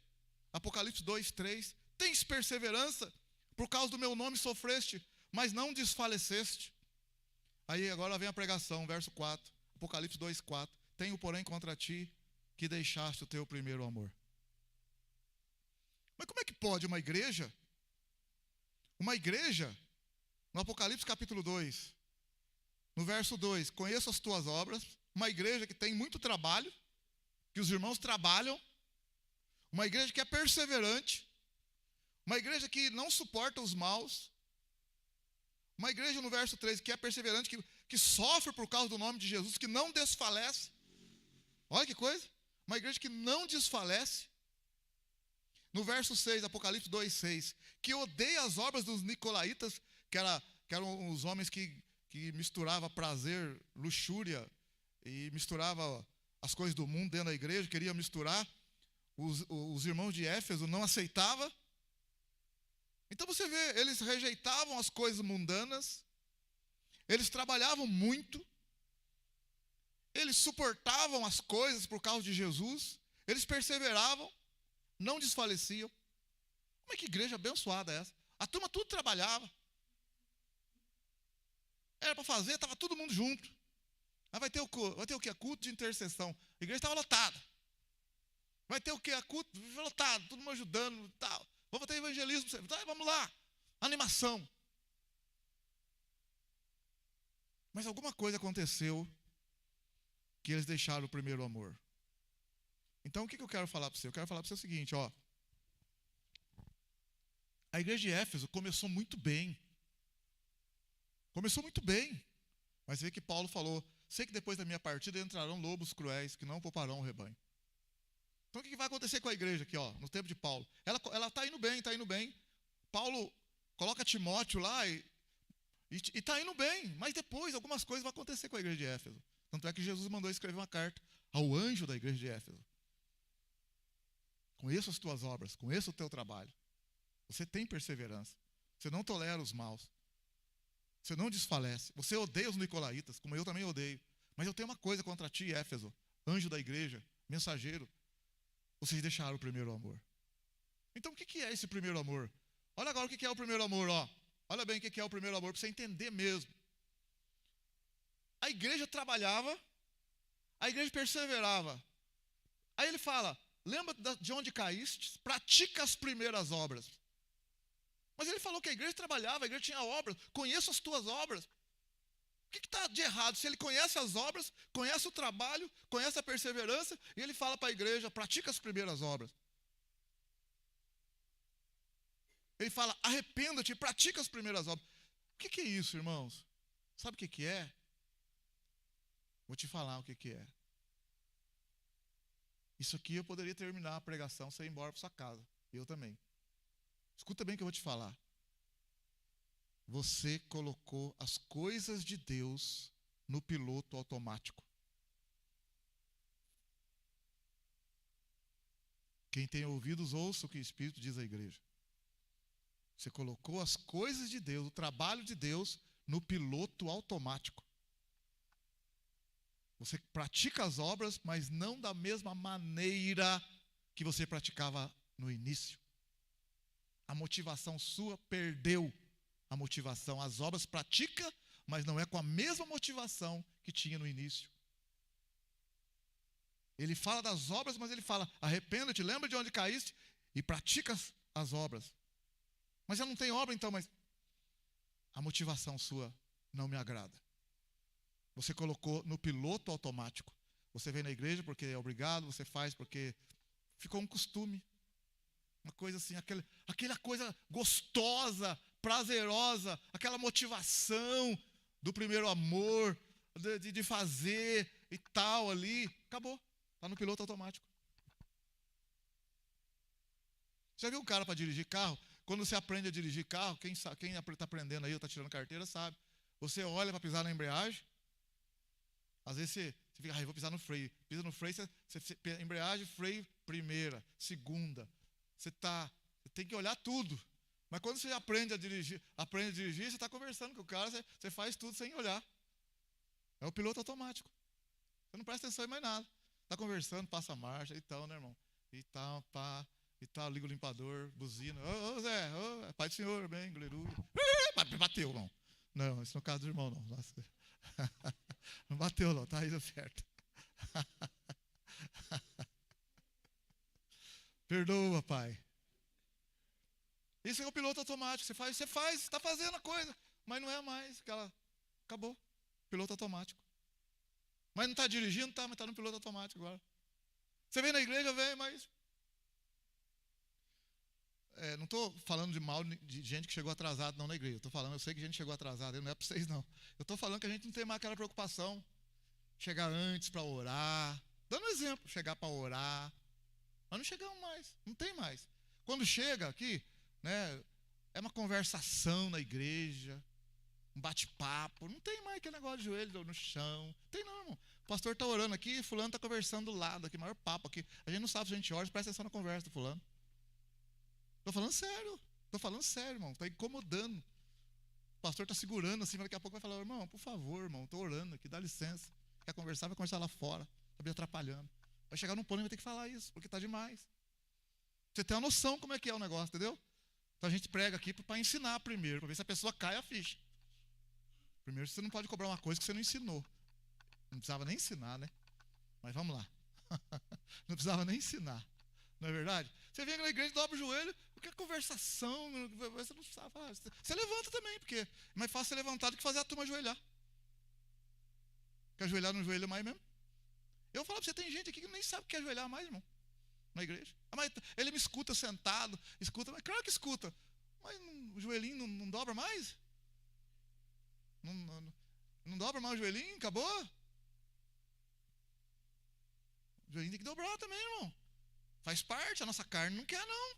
Apocalipse 2, 3, tens perseverança, por causa do meu nome sofreste, mas não desfaleceste. Aí agora vem a pregação, verso 4, Apocalipse 2, 4, tenho porém contra ti que deixaste o teu primeiro amor. Mas como é que pode uma igreja, no Apocalipse capítulo 2, no verso 2, conheço as tuas obras, uma igreja que tem muito trabalho, que os irmãos trabalham, uma igreja que é perseverante, uma igreja que não suporta os maus, uma igreja no verso 3 que é perseverante, que sofre por causa do nome de Jesus, que não desfalece. Olha que coisa, uma igreja que não desfalece. No verso 6, Apocalipse 2, 6, que odeia as obras dos nicolaítas, que eram os homens que misturavam prazer, luxúria, e misturava as coisas do mundo dentro da igreja, queria misturar. Os irmãos de Éfeso não aceitavam. Então você vê, eles rejeitavam as coisas mundanas, eles trabalhavam muito, eles suportavam as coisas por causa de Jesus, eles perseveravam, não desfaleciam. Como é que igreja abençoada é essa? A turma tudo trabalhava. Era para fazer, estava todo mundo junto. Aí vai ter o quê? Culto de intercessão. A igreja estava lotada. Vai ter o quê? Culto lotado, todo mundo ajudando e tal. Vamos ter evangelismo. Vamos lá. Animação. Mas alguma coisa aconteceu que eles deixaram o primeiro amor. Então o que eu quero falar para você? Eu quero falar para você o seguinte, ó. A igreja de Éfeso começou muito bem. Começou muito bem. Mas vê que Paulo falou: sei que depois da minha partida entrarão lobos cruéis que não pouparão o rebanho. Então o que vai acontecer com a igreja aqui, ó, no tempo de Paulo? Ela está indo bem, Paulo coloca Timóteo lá e está indo bem, mas depois algumas coisas vão acontecer com a igreja de Éfeso. Tanto é que Jesus mandou escrever uma carta ao anjo da igreja de Éfeso. Conheço as tuas obras, conheço o teu trabalho. Você tem perseverança, você não tolera os maus, você não desfalece, você odeia os nicolaítas, como eu também odeio. Mas eu tenho uma coisa contra ti, Éfeso, anjo da igreja, mensageiro. Vocês deixaram o primeiro amor. Então o que é esse primeiro amor? Olha agora o que é o primeiro amor, ó. Olha bem o que é o primeiro amor, para você entender mesmo. A igreja trabalhava, a igreja perseverava. Aí ele fala: lembra de onde caíste? Pratica as primeiras obras. Mas ele falou que a igreja trabalhava, a igreja tinha obras. Conheço as tuas obras. O que está de errado? Se ele conhece as obras, conhece o trabalho, conhece a perseverança, e ele fala para a igreja: pratica as primeiras obras. Ele fala: arrependa-te, pratica as primeiras obras. O que é isso, irmãos? Sabe o que é? Vou te falar o que é. Isso aqui eu poderia terminar a pregação, você ir embora para sua casa. Eu também. Escuta bem o que eu vou te falar. Você colocou as coisas de Deus no piloto automático. Quem tem ouvidos, ouça o que o Espírito diz à igreja. Você colocou as coisas de Deus, o trabalho de Deus, no piloto automático. Você pratica as obras, mas não da mesma maneira que você praticava no início. A motivação sua perdeu a motivação. As obras pratica, mas não é com a mesma motivação que tinha no início. Ele fala das obras, mas ele fala, arrependa-te, lembra de onde caíste e pratica as obras. Mas eu não tenho obra então, mas a motivação sua não me agrada. Você colocou no piloto automático. Você vem na igreja porque é obrigado, você faz porque ficou um costume. Uma coisa assim, aquela coisa gostosa, prazerosa, aquela motivação do primeiro amor, de fazer e tal ali. Acabou. Está no piloto automático. Já viu um cara para dirigir carro? Quando você aprende a dirigir carro, quem está aprendendo aí ou está tirando carteira sabe. Você olha para pisar na embreagem. Às vezes você fica, eu vou pisar no freio. Pisa no freio, embreagem, freio, primeira, segunda. Você tem que olhar tudo. Mas quando você aprende a dirigir, você está conversando com o cara, você faz tudo sem olhar. É o piloto automático. Você não presta atenção em mais nada. Está conversando, passa a marcha e tal, né, irmão? E tal, pá, e tal, liga o limpador, buzina. Ô, Zé, pai do senhor, bem, aleluia. Bateu, não. Não, isso no caso do irmão, não. Nossa. Não bateu, não, tá aí certo. Perdoa, pai. Isso é o piloto automático. Você está fazendo a coisa, mas não é mais aquela. Acabou. Piloto automático. Mas não está dirigindo, mas está no piloto automático agora. Você vem na igreja, vem, mas. Não estou falando de mal de gente que chegou atrasado não na igreja. Eu sei que gente chegou atrasada, não é para vocês não. Eu estou falando que a gente não tem mais aquela preocupação. Chegar antes para orar. Dando um exemplo, chegar para orar. Nós não chegamos mais, não tem mais. Quando chega aqui, né, é uma conversação na igreja, um bate-papo. Não tem mais aquele negócio de joelho no chão. Não tem não, irmão. O pastor está orando aqui, fulano está conversando do lado aqui, maior papo aqui. A gente não sabe se a gente ora, presta atenção na conversa do fulano. Estou falando sério, irmão. Está incomodando. O pastor está segurando assim, mas daqui a pouco vai falar, irmão, por favor, irmão, estou orando aqui, dá licença. Quer conversar, vai conversar lá fora. Está me atrapalhando. Vai chegar num ponto e vai ter que falar isso, porque está demais. Você tem uma noção como é que é o negócio, entendeu? Então a gente prega aqui para ensinar primeiro, para ver se a pessoa cai a ficha. Primeiro, você não pode cobrar uma coisa que você não ensinou. Não precisava nem ensinar, né? Mas vamos lá. Não precisava nem ensinar. Não é verdade? Você vem na igreja, dobra o joelho, porque é conversação, você não sabe falar. Você levanta também, porque é mais fácil você levantar do que fazer a turma ajoelhar. Quer ajoelhar no joelho mais mesmo? Eu falo para você, tem gente aqui que nem sabe o que é ajoelhar mais, irmão, na igreja. Mas ele me escuta sentado, escuta, mas claro que escuta. Mas o joelhinho não dobra mais? Não dobra mais o joelhinho? Acabou? O joelhinho tem que dobrar também, irmão. Faz parte, a nossa carne não quer, não.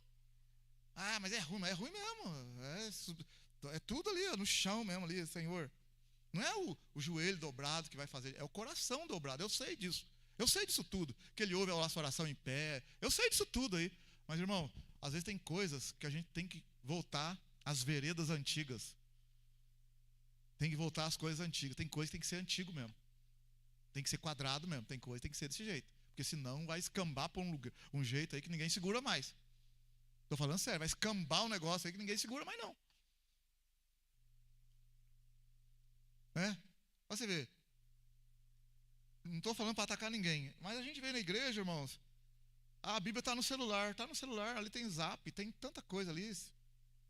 Ah, mas é ruim mesmo. É tudo ali, no chão mesmo, ali, Senhor. Não é o joelho dobrado que vai fazer, é o coração dobrado. Eu sei disso. Eu sei disso tudo. Que ele ouve a nossa oração em pé. Eu sei disso tudo aí. Mas, irmão, às vezes tem coisas que a gente tem que voltar às veredas antigas. Tem que voltar às coisas antigas. Tem coisa que tem que ser antigo mesmo. Tem que ser quadrado mesmo. Tem coisa que tem que ser desse jeito. Porque senão vai escambar por um jeito aí que ninguém segura mais. Estou falando sério. Vai escambar um negócio aí que ninguém segura mais não. Você vê. Não estou falando para atacar ninguém. Mas a gente vem na igreja, irmãos. A Bíblia está no celular. Está no celular. Ali tem Zap. Tem tanta coisa ali.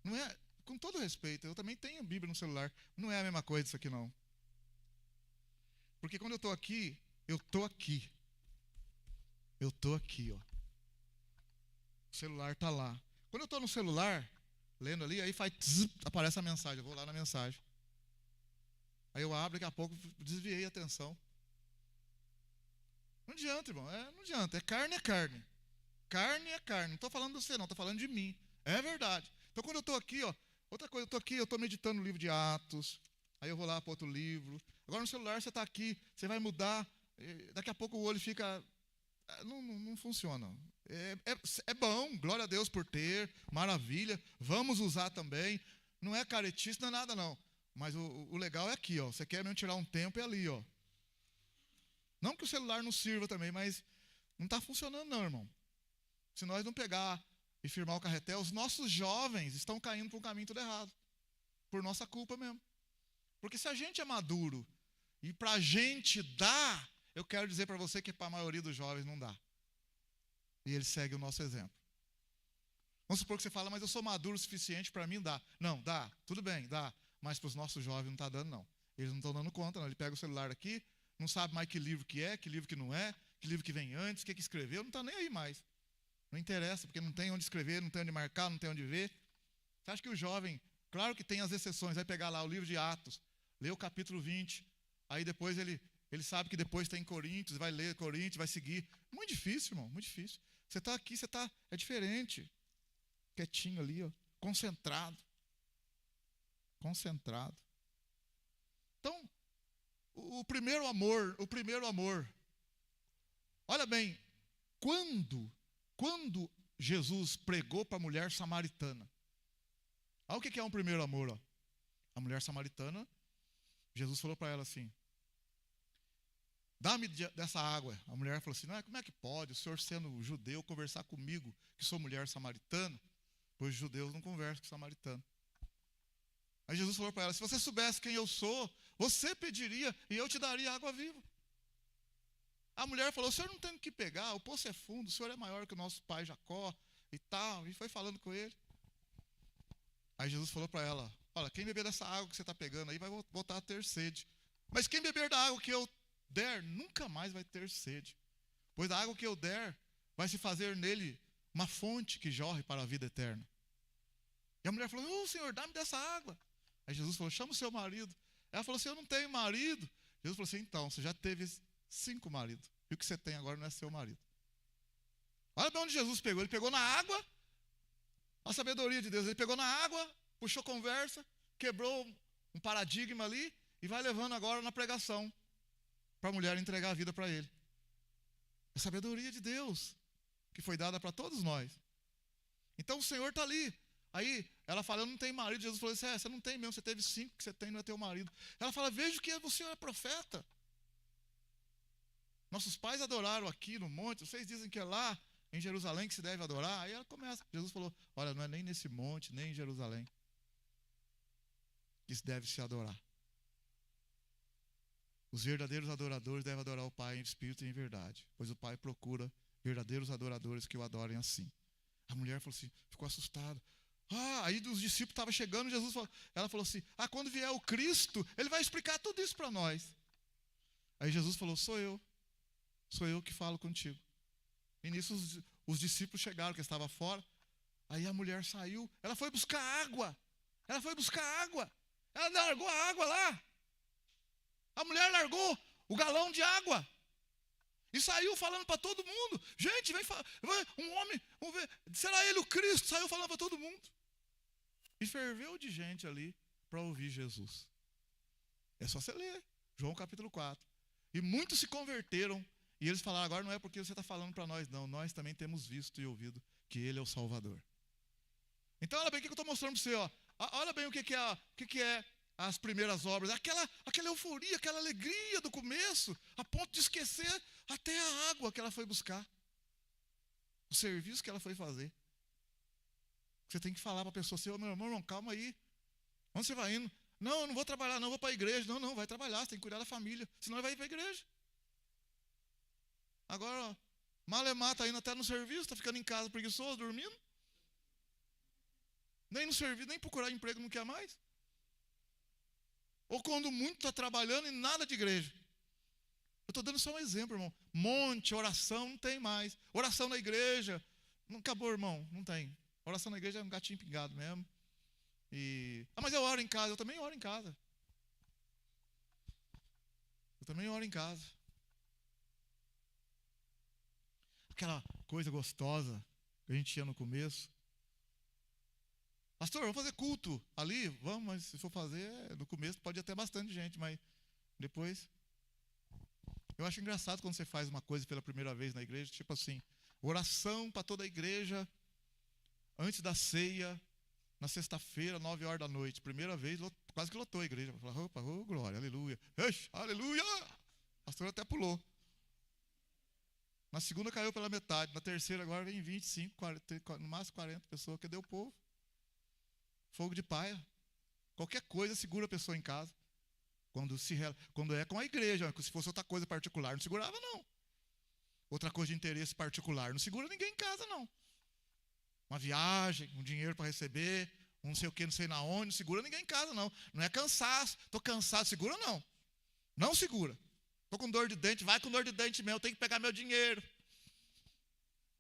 Não é... Com todo respeito, eu também tenho Bíblia no celular. Não é a mesma coisa isso aqui, não. Porque quando eu estou aqui, eu estou aqui. Eu estou aqui, ó. O celular está lá. Quando eu estou no celular, lendo ali, aí faz aparece a mensagem. Eu vou lá na mensagem. Aí eu abro, daqui a pouco desviei a atenção. Não adianta, irmão. Não adianta. Carne é carne. Carne é carne. Não estou falando de você, não. Estou falando de mim. É verdade. Então, quando eu estou aqui, ó. Outra coisa, eu estou aqui, eu estou meditando no livro de Atos. Aí eu vou lá para outro livro. Agora no celular você está aqui, você vai mudar. Daqui a pouco o olho fica... Não funciona. É bom, glória a Deus por ter, maravilha. Vamos usar também. Não é caretice, não é nada não. Mas o legal é aqui, ó. Você quer mesmo tirar um tempo, é ali, ó. Não que o celular não sirva também, mas não está funcionando não, irmão. Se nós não pegar e firmar o carretel, os nossos jovens estão caindo para um caminho tudo errado. Por nossa culpa mesmo. Porque se a gente é maduro e para a gente dar, Eu quero dizer para você que para a maioria dos jovens não dá. E eles seguem o nosso exemplo. Vamos supor que você fala, mas eu sou maduro o suficiente, para mim dá. Não, dá, tudo bem, dá. Mas para os nossos jovens não está dando, não. Eles não estão dando conta, não. Ele pega o celular aqui, não sabe mais que livro que é, que livro que não é, que livro que vem antes, o que escreveu, não está nem aí mais. Não interessa, porque não tem onde escrever, não tem onde marcar, não tem onde ver. Você acha que o jovem, claro que tem as exceções, vai pegar lá o livro de Atos, ler o capítulo 20, aí depois ele sabe que depois está em Coríntios, vai ler Coríntios, vai seguir. Muito difícil, irmão, muito difícil. Você está aqui, é diferente. Quietinho ali, ó, concentrado. Concentrado. Então, o primeiro amor, olha bem, quando Jesus pregou para a mulher samaritana, olha o que é um primeiro amor, ó. A mulher samaritana, Jesus falou para ela assim, dá-me dessa água. A mulher falou assim, não, como é que pode o senhor sendo judeu conversar comigo, que sou mulher samaritana? Pois os judeus não conversam com samaritano. Aí Jesus falou para ela, se você soubesse quem eu sou, você pediria e eu te daria água viva. A mulher falou, o senhor não tem o que pegar, o poço é fundo, o senhor é maior que o nosso pai Jacó e tal. E foi falando com ele. Aí Jesus falou para ela, olha, quem beber dessa água que você está pegando aí vai voltar a ter sede. Mas quem beber da água que eu der, nunca mais vai ter sede. Pois a água que eu der vai se fazer nele uma fonte que jorre para a vida eterna. E a mulher falou, Senhor, dá-me dessa água. Aí Jesus falou, chama o seu marido. Ela falou assim, eu não tenho marido. Jesus falou assim, então, você já teve 5 maridos. E o que você tem agora não é seu marido. Olha para onde Jesus pegou. Ele pegou na água, a sabedoria de Deus. Ele pegou na água, puxou conversa, quebrou um paradigma ali e vai levando agora na pregação para a mulher entregar a vida para ele. A sabedoria de Deus que foi dada para todos nós. Então o Senhor está ali. Aí ela fala, eu não tenho marido. Jesus falou assim, você não tem mesmo, você teve 5 que você tem, não é teu marido. Ela fala, vejo que o Senhor é profeta. Nossos pais adoraram aqui no monte, vocês dizem que é lá em Jerusalém que se deve adorar. Aí ela começa, Jesus falou, olha, não é nem nesse monte, nem em Jerusalém que se deve se adorar. Os verdadeiros adoradores devem adorar o Pai em espírito e em verdade, pois o Pai procura verdadeiros adoradores que o adorem assim. A mulher falou assim, ficou assustada. Aí os discípulos estavam chegando, ela falou assim, quando vier o Cristo, ele vai explicar tudo isso para nós. Aí Jesus falou, sou eu que falo contigo. E nisso os discípulos chegaram, que estava fora. Aí a mulher saiu, ela foi buscar água. Ela largou a água lá. A mulher largou o galão de água. E saiu falando para todo mundo. Gente, um homem, será ele o Cristo? Saiu falando para todo mundo. E ferveu de gente ali para ouvir Jesus. É só você ler, João capítulo 4. E muitos se converteram. E eles falaram, agora não é porque você está falando para nós, não. Nós também temos visto e ouvido que Ele é o Salvador. Então, olha bem o que eu estou mostrando para você. Ó. Olha bem o que é as primeiras obras. Aquela euforia, aquela alegria do começo, a ponto de esquecer até a água que ela foi buscar. O serviço que ela foi fazer. Você tem que falar para a pessoa assim, meu irmão, calma aí. Onde você vai indo? Não, eu não vou trabalhar, não, vou para a igreja. Não, vai trabalhar, você tem que cuidar da família. Senão vai ir para a igreja. Agora, Malemar está indo até no serviço, está ficando em casa preguiçoso, dormindo. Nem no serviço, nem procurar emprego não quer mais. Ou quando muito está trabalhando e nada de igreja. Eu estou dando só um exemplo, irmão. Monte, oração, não tem mais. Oração na igreja, não acabou, irmão, não tem. Oração na igreja é um gatinho pingado mesmo. Mas eu oro em casa, eu também oro em casa. Aquela coisa gostosa que a gente tinha no começo. Pastor, vamos fazer culto ali? Vamos, mas se for fazer, no começo pode ir até bastante gente, mas depois... Eu acho engraçado quando você faz uma coisa pela primeira vez na igreja, tipo assim, oração para toda a igreja, antes da ceia, na sexta-feira, 9h da noite. Primeira vez, quase que lotou a igreja. Falei, opa, glória, aleluia. Aleluia! O pastor até pulou. Na segunda caiu pela metade, na terceira agora vem 25, 40, no máximo 40 pessoas. Cadê o povo? Fogo de paia. Qualquer coisa segura a pessoa em casa. Quando é com a igreja, se fosse outra coisa particular, não segurava, não. Outra coisa de interesse particular, não segura ninguém em casa, não. Uma viagem, um dinheiro para receber, um não sei o que, não sei na onde, não segura ninguém em casa, não. Não é cansaço, estou cansado, segura não. Não segura. Estou com dor de dente, vai com dor de dente mesmo, tem que pegar meu dinheiro.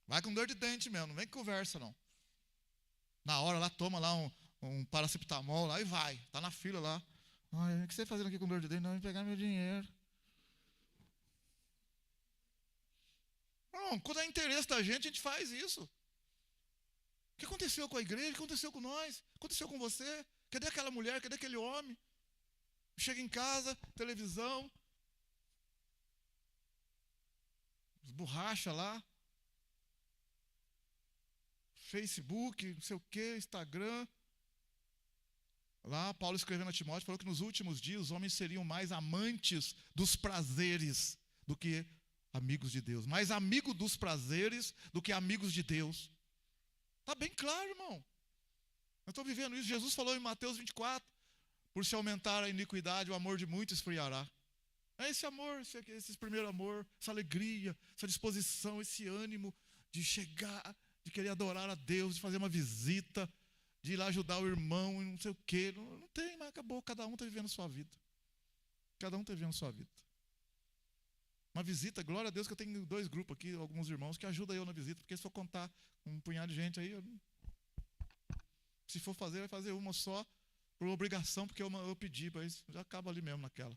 Vai com dor de dente mesmo, não vem com conversa, não. Na hora lá, toma lá um paracetamol lá e vai. Está na fila lá. Ai, o que você está fazendo aqui com dor de dente? Não, vem pegar meu dinheiro. Não, quando é interesse da gente, a gente faz isso. O que aconteceu com a igreja? O que aconteceu com nós? O que aconteceu com você? Cadê aquela mulher? Cadê aquele homem? Chega em casa, televisão, borracha lá, Facebook, não sei o que, Instagram. Lá, Paulo escrevendo a Timóteo, falou que nos últimos dias os homens seriam mais amantes dos prazeres do que amigos de Deus. Mais amigos dos prazeres do que amigos de Deus. Está bem claro, irmão. Eu estou vivendo isso. Jesus falou em Mateus 24, por se aumentar a iniquidade, o amor de muitos esfriará. É esse amor, esse primeiro amor, essa alegria, essa disposição, esse ânimo de chegar, de querer adorar a Deus, de fazer uma visita, de ir lá ajudar o irmão, não sei o quê. Não tem, mas acabou. Cada um está vivendo a sua vida. Cada um está vivendo a sua vida. Uma visita, glória a Deus que eu tenho 2 grupos aqui, alguns irmãos que ajudam eu na visita, porque se for contar um punhado de gente aí, se for fazer, vai fazer uma só, por obrigação, porque eu pedi, mas já acaba ali mesmo naquela.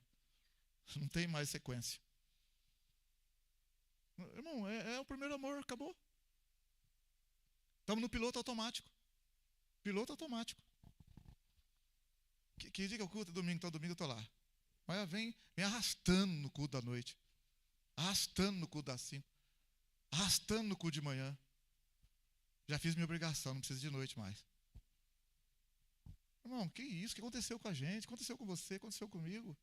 Não tem mais sequência. Irmão, é o primeiro amor, acabou. Estamos no piloto automático. Piloto automático. Que dia que é o culto? Domingo, então domingo eu estou lá. Mas vem arrastando no culto da noite. Arrastando no culto das 5. Arrastando no culto de manhã. Já fiz minha obrigação, não preciso de noite mais. Irmão, que isso? O que aconteceu com a gente? O que aconteceu com você? O que aconteceu comigo?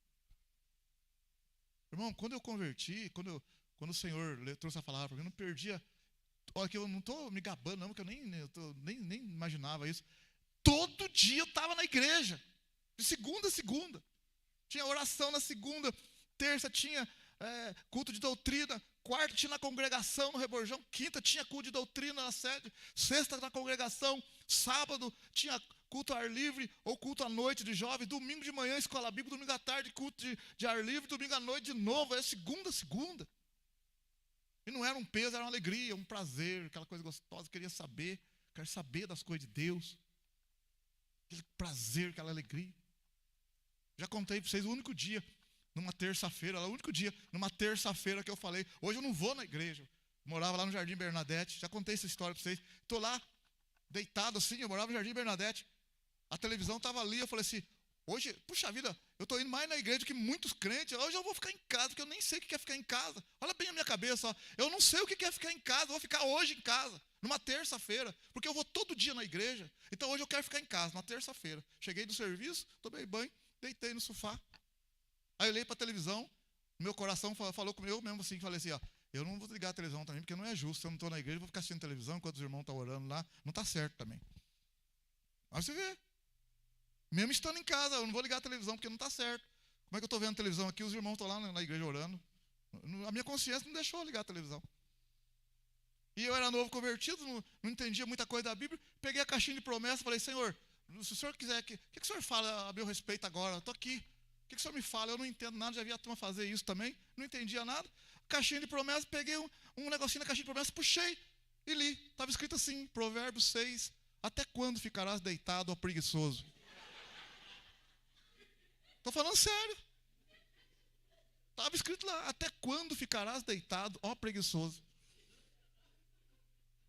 Irmão, quando eu converti, quando o Senhor trouxe a palavra para mim, eu não perdia. Olha que eu não estou me gabando, não, porque eu nem imaginava isso. Todo dia eu estava na igreja. De segunda a segunda. Tinha oração na segunda. Terça tinha culto de doutrina. Quarta tinha na congregação no Reborjão. Quinta tinha culto de doutrina na sede. Sexta na congregação. Sábado tinha culto ao ar livre ou culto à noite de jovem. Domingo de manhã, escola bíblica. Domingo à tarde, culto de ar livre. Domingo à noite de novo. É segunda a segunda. E não era um peso, era uma alegria, um prazer, aquela coisa gostosa. Quero saber das coisas de Deus. Aquele prazer, aquela alegria. Já contei para vocês o único dia, numa terça-feira, numa terça-feira que eu falei, hoje eu não vou na igreja. Morava lá no Jardim Bernadette, já contei essa história para vocês. Estou lá, deitado assim, eu morava no Jardim Bernadette. A televisão estava ali, eu falei assim, hoje, puxa vida, eu estou indo mais na igreja do que muitos crentes. Hoje eu vou ficar em casa, porque eu nem sei o que é ficar em casa. Olha bem a minha cabeça, ó. Eu não sei o que é ficar em casa, eu vou ficar hoje em casa, numa terça-feira, porque eu vou todo dia na igreja. Então hoje eu quero ficar em casa, na terça-feira. Cheguei do serviço, tomei banho, deitei no sofá. Aí eu olhei para a televisão, meu coração falou comigo, eu mesmo assim, falei assim, ó, eu não vou ligar a televisão também, porque não é justo. Se eu não estou na igreja, eu vou ficar assistindo televisão enquanto os irmãos estão orando lá. Não está certo também. Aí você vê. Mesmo estando em casa, eu não vou ligar a televisão porque não está certo. Como é que eu estou vendo a televisão aqui? Os irmãos estão lá na igreja orando. A minha consciência não deixou eu ligar a televisão. E eu era novo convertido, não entendia muita coisa da Bíblia. Peguei a caixinha de promessa e falei, Senhor, se o Senhor quiser, o que o Senhor fala a meu respeito agora? Eu estou aqui. O que o Senhor me fala? Eu não entendo nada, já vi a turma fazer isso também. Não entendia nada. Caixinha de promessa, peguei um negocinho na caixinha de promessa, puxei e li. Estava escrito assim, Provérbios 6, até quando ficarás deitado, ó preguiçoso? Estou falando sério. Estava escrito lá, até quando ficarás deitado, ó preguiçoso?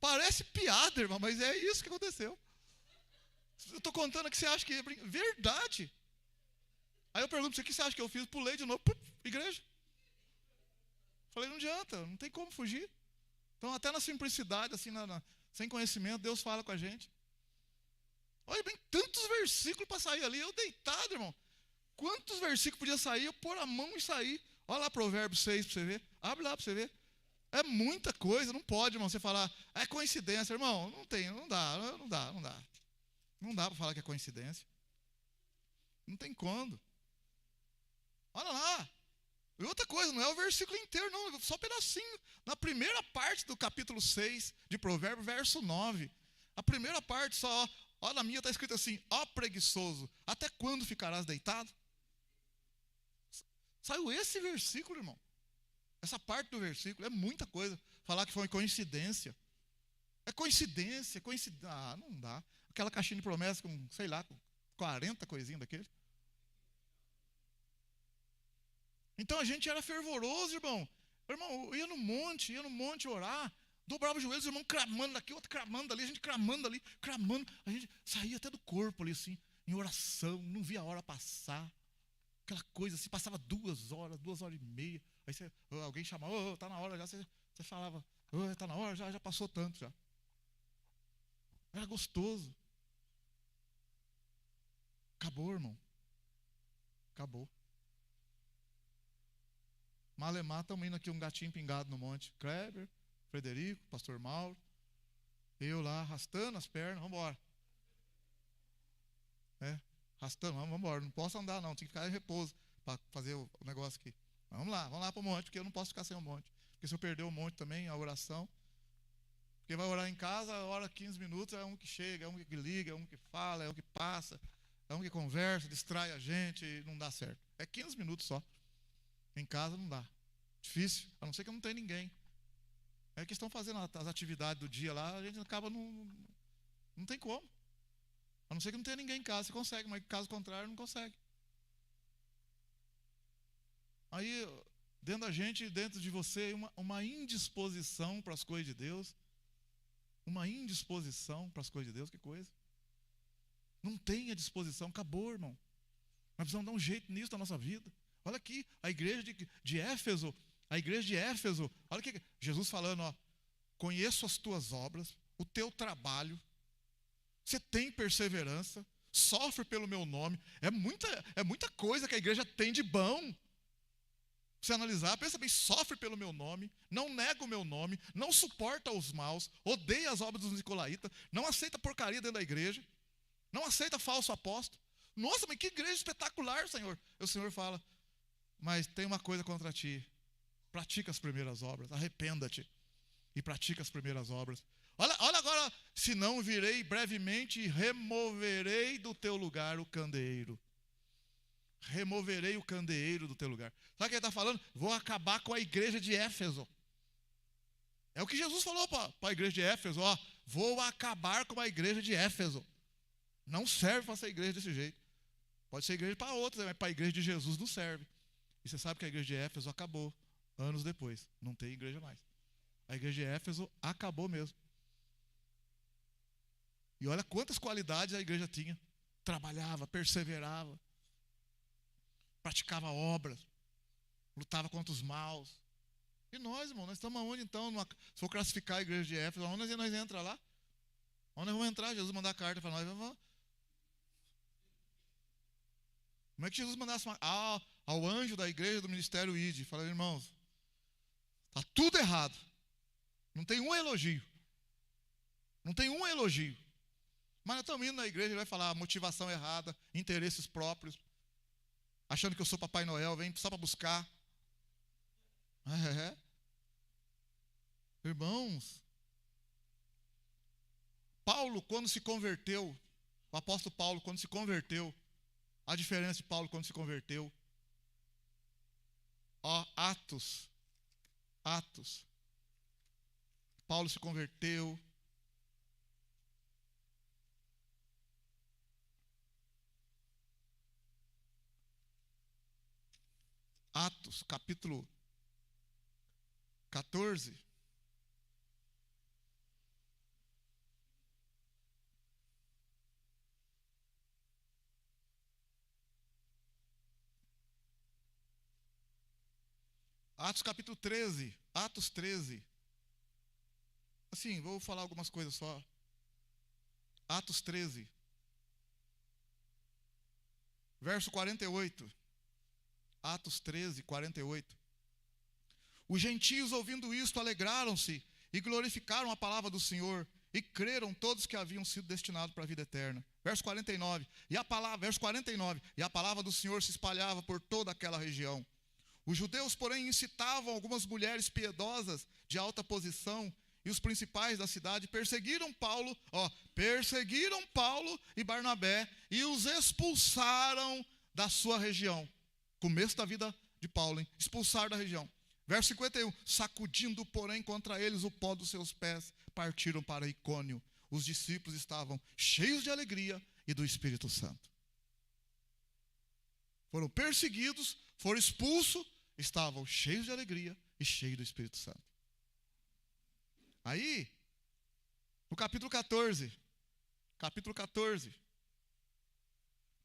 Parece piada, irmão, mas é isso que aconteceu. Eu estou contando aqui, você acha que é verdade? Aí eu pergunto para você, o que você acha que eu fiz? Pulei de novo, igreja. Falei, não adianta, não tem como fugir. Então, até na simplicidade, assim, sem conhecimento, Deus fala com a gente. Olha bem, tantos versículos para sair ali, eu deitado, irmão. Quantos versículos podia sair, eu pôr a mão e sair. Olha lá Provérbios 6 para você ver. Abre lá para você ver. É muita coisa, não pode, irmão, você falar, é coincidência, irmão. Não dá. Não dá para falar que é coincidência. Não tem quando. outra coisa, não é o versículo inteiro, não, só um pedacinho. Na primeira parte do capítulo 6 de Provérbios, verso 9. A primeira parte só, ó, na minha está escrito assim: ó preguiçoso, até quando ficarás deitado? Saiu esse versículo, irmão. Essa parte do versículo é muita coisa. Falar que foi coincidência. É coincidência, coincidência. Ah, não dá. Aquela caixinha de promessa com, sei lá, com 40 coisinhas daquele. Então a gente era fervoroso, irmão. Irmão, ia no monte orar. Dobrava os joelhos, o irmão clamando aqui, outro clamando ali, a gente clamando ali, clamando. A gente saía até do corpo ali, assim, em oração, não via a hora passar. Aquela coisa assim, passava 2 horas, 2h30. Aí você, alguém chamava, oh, tá na hora já. Você falava, oh, tá na hora, já passou tanto já. Era gostoso. Acabou, irmão. Acabou. Malemar, estamos indo aqui um gatinho pingado no monte. Kleber, Frederico, pastor Mauro. Eu lá, arrastando as pernas, vamos embora. Arrastando, vamos embora. Não posso andar não, tem que ficar em repouso para fazer o negócio aqui. Vamos lá para o monte, porque eu não posso ficar sem o monte. Porque se eu perder o monte também, a oração. Porque vai orar em casa, ora 15 minutos, é um que chega, é um que liga, é um que fala, é um que passa, é um que conversa, distrai a gente, e não dá certo. É 15 minutos só. Em casa não dá. Difícil, a não ser que não tem ninguém. É que estão fazendo as atividades do dia lá, a gente acaba não tem como. A não ser que não tenha ninguém em casa, você consegue, mas caso contrário, não consegue. Aí, dentro da gente, dentro de você, uma indisposição para as coisas de Deus. Uma indisposição para as coisas de Deus, que coisa. Não tem a disposição, acabou, irmão. Nós precisamos dar um jeito nisso na nossa vida. Olha aqui, a igreja de Éfeso, olha o que Jesus falando, ó, conheço as tuas obras, o teu trabalho, você tem perseverança, sofre pelo meu nome, é muita coisa que a igreja tem de bom. Você analisar, pensa bem, sofre pelo meu nome, não nega o meu nome, não suporta os maus, odeia as obras dos nicolaítas, não aceita porcaria dentro da igreja, não aceita falso apóstolo. Nossa, mas que igreja espetacular, Senhor. E o Senhor fala, mas tem uma coisa contra ti, pratica as primeiras obras, arrependa-te e pratica as primeiras obras. Olha agora, se não virei brevemente e removerei do teu lugar o candeeiro. Removerei o candeeiro do teu lugar. Sabe o que ele está falando? Vou acabar com a igreja de Éfeso. É o que Jesus falou para a igreja de Éfeso. Ó, vou acabar com a igreja de Éfeso. Não serve para essa igreja desse jeito. Pode ser igreja para outras, mas para a igreja de Jesus não serve. E você sabe que a igreja de Éfeso acabou anos depois. Não tem igreja mais. A igreja de Éfeso acabou mesmo. E olha quantas qualidades a igreja tinha. Trabalhava, perseverava, praticava obras, lutava contra os maus. E nós, irmão, nós estamos aonde então? Se for classificar a igreja de Éfeso, onde nós entramos lá? Onde nós vamos entrar? Jesus mandar a carta para nós. Vamos. Como é que Jesus mandasse ao anjo da igreja do ministério ID? Fala, irmãos, está tudo errado. Não tem um elogio. Não tem um elogio. Mas nós estamos indo na igreja e vai falar motivação errada, interesses próprios, achando que eu sou Papai Noel, vem só para buscar. Irmãos, Paulo, quando se converteu, o apóstolo Paulo, quando se converteu, a diferença de Paulo quando se converteu, ó, Atos, Paulo se converteu, Atos, capítulo 14. Atos capítulo 13. Atos 13. Assim, vou falar algumas coisas só. Atos 13. Verso 48. Atos 13, 48. Os gentios, ouvindo isto, alegraram-se e glorificaram a palavra do Senhor, e creram todos que haviam sido destinados para a vida eterna. Verso 49. Verso 49. E a palavra do Senhor se espalhava por toda aquela região. Os judeus, porém, incitavam algumas mulheres piedosas de alta posição, e os principais da cidade perseguiram Paulo e Barnabé e os expulsaram da sua região. Começo da vida de Paulo, hein? Expulsar da região. Verso 51, sacudindo, porém, contra eles o pó dos seus pés, partiram para Icônio. Os discípulos estavam cheios de alegria e do Espírito Santo. Foram perseguidos, foram expulsos, estavam cheios de alegria e cheios do Espírito Santo. Aí, no capítulo 14,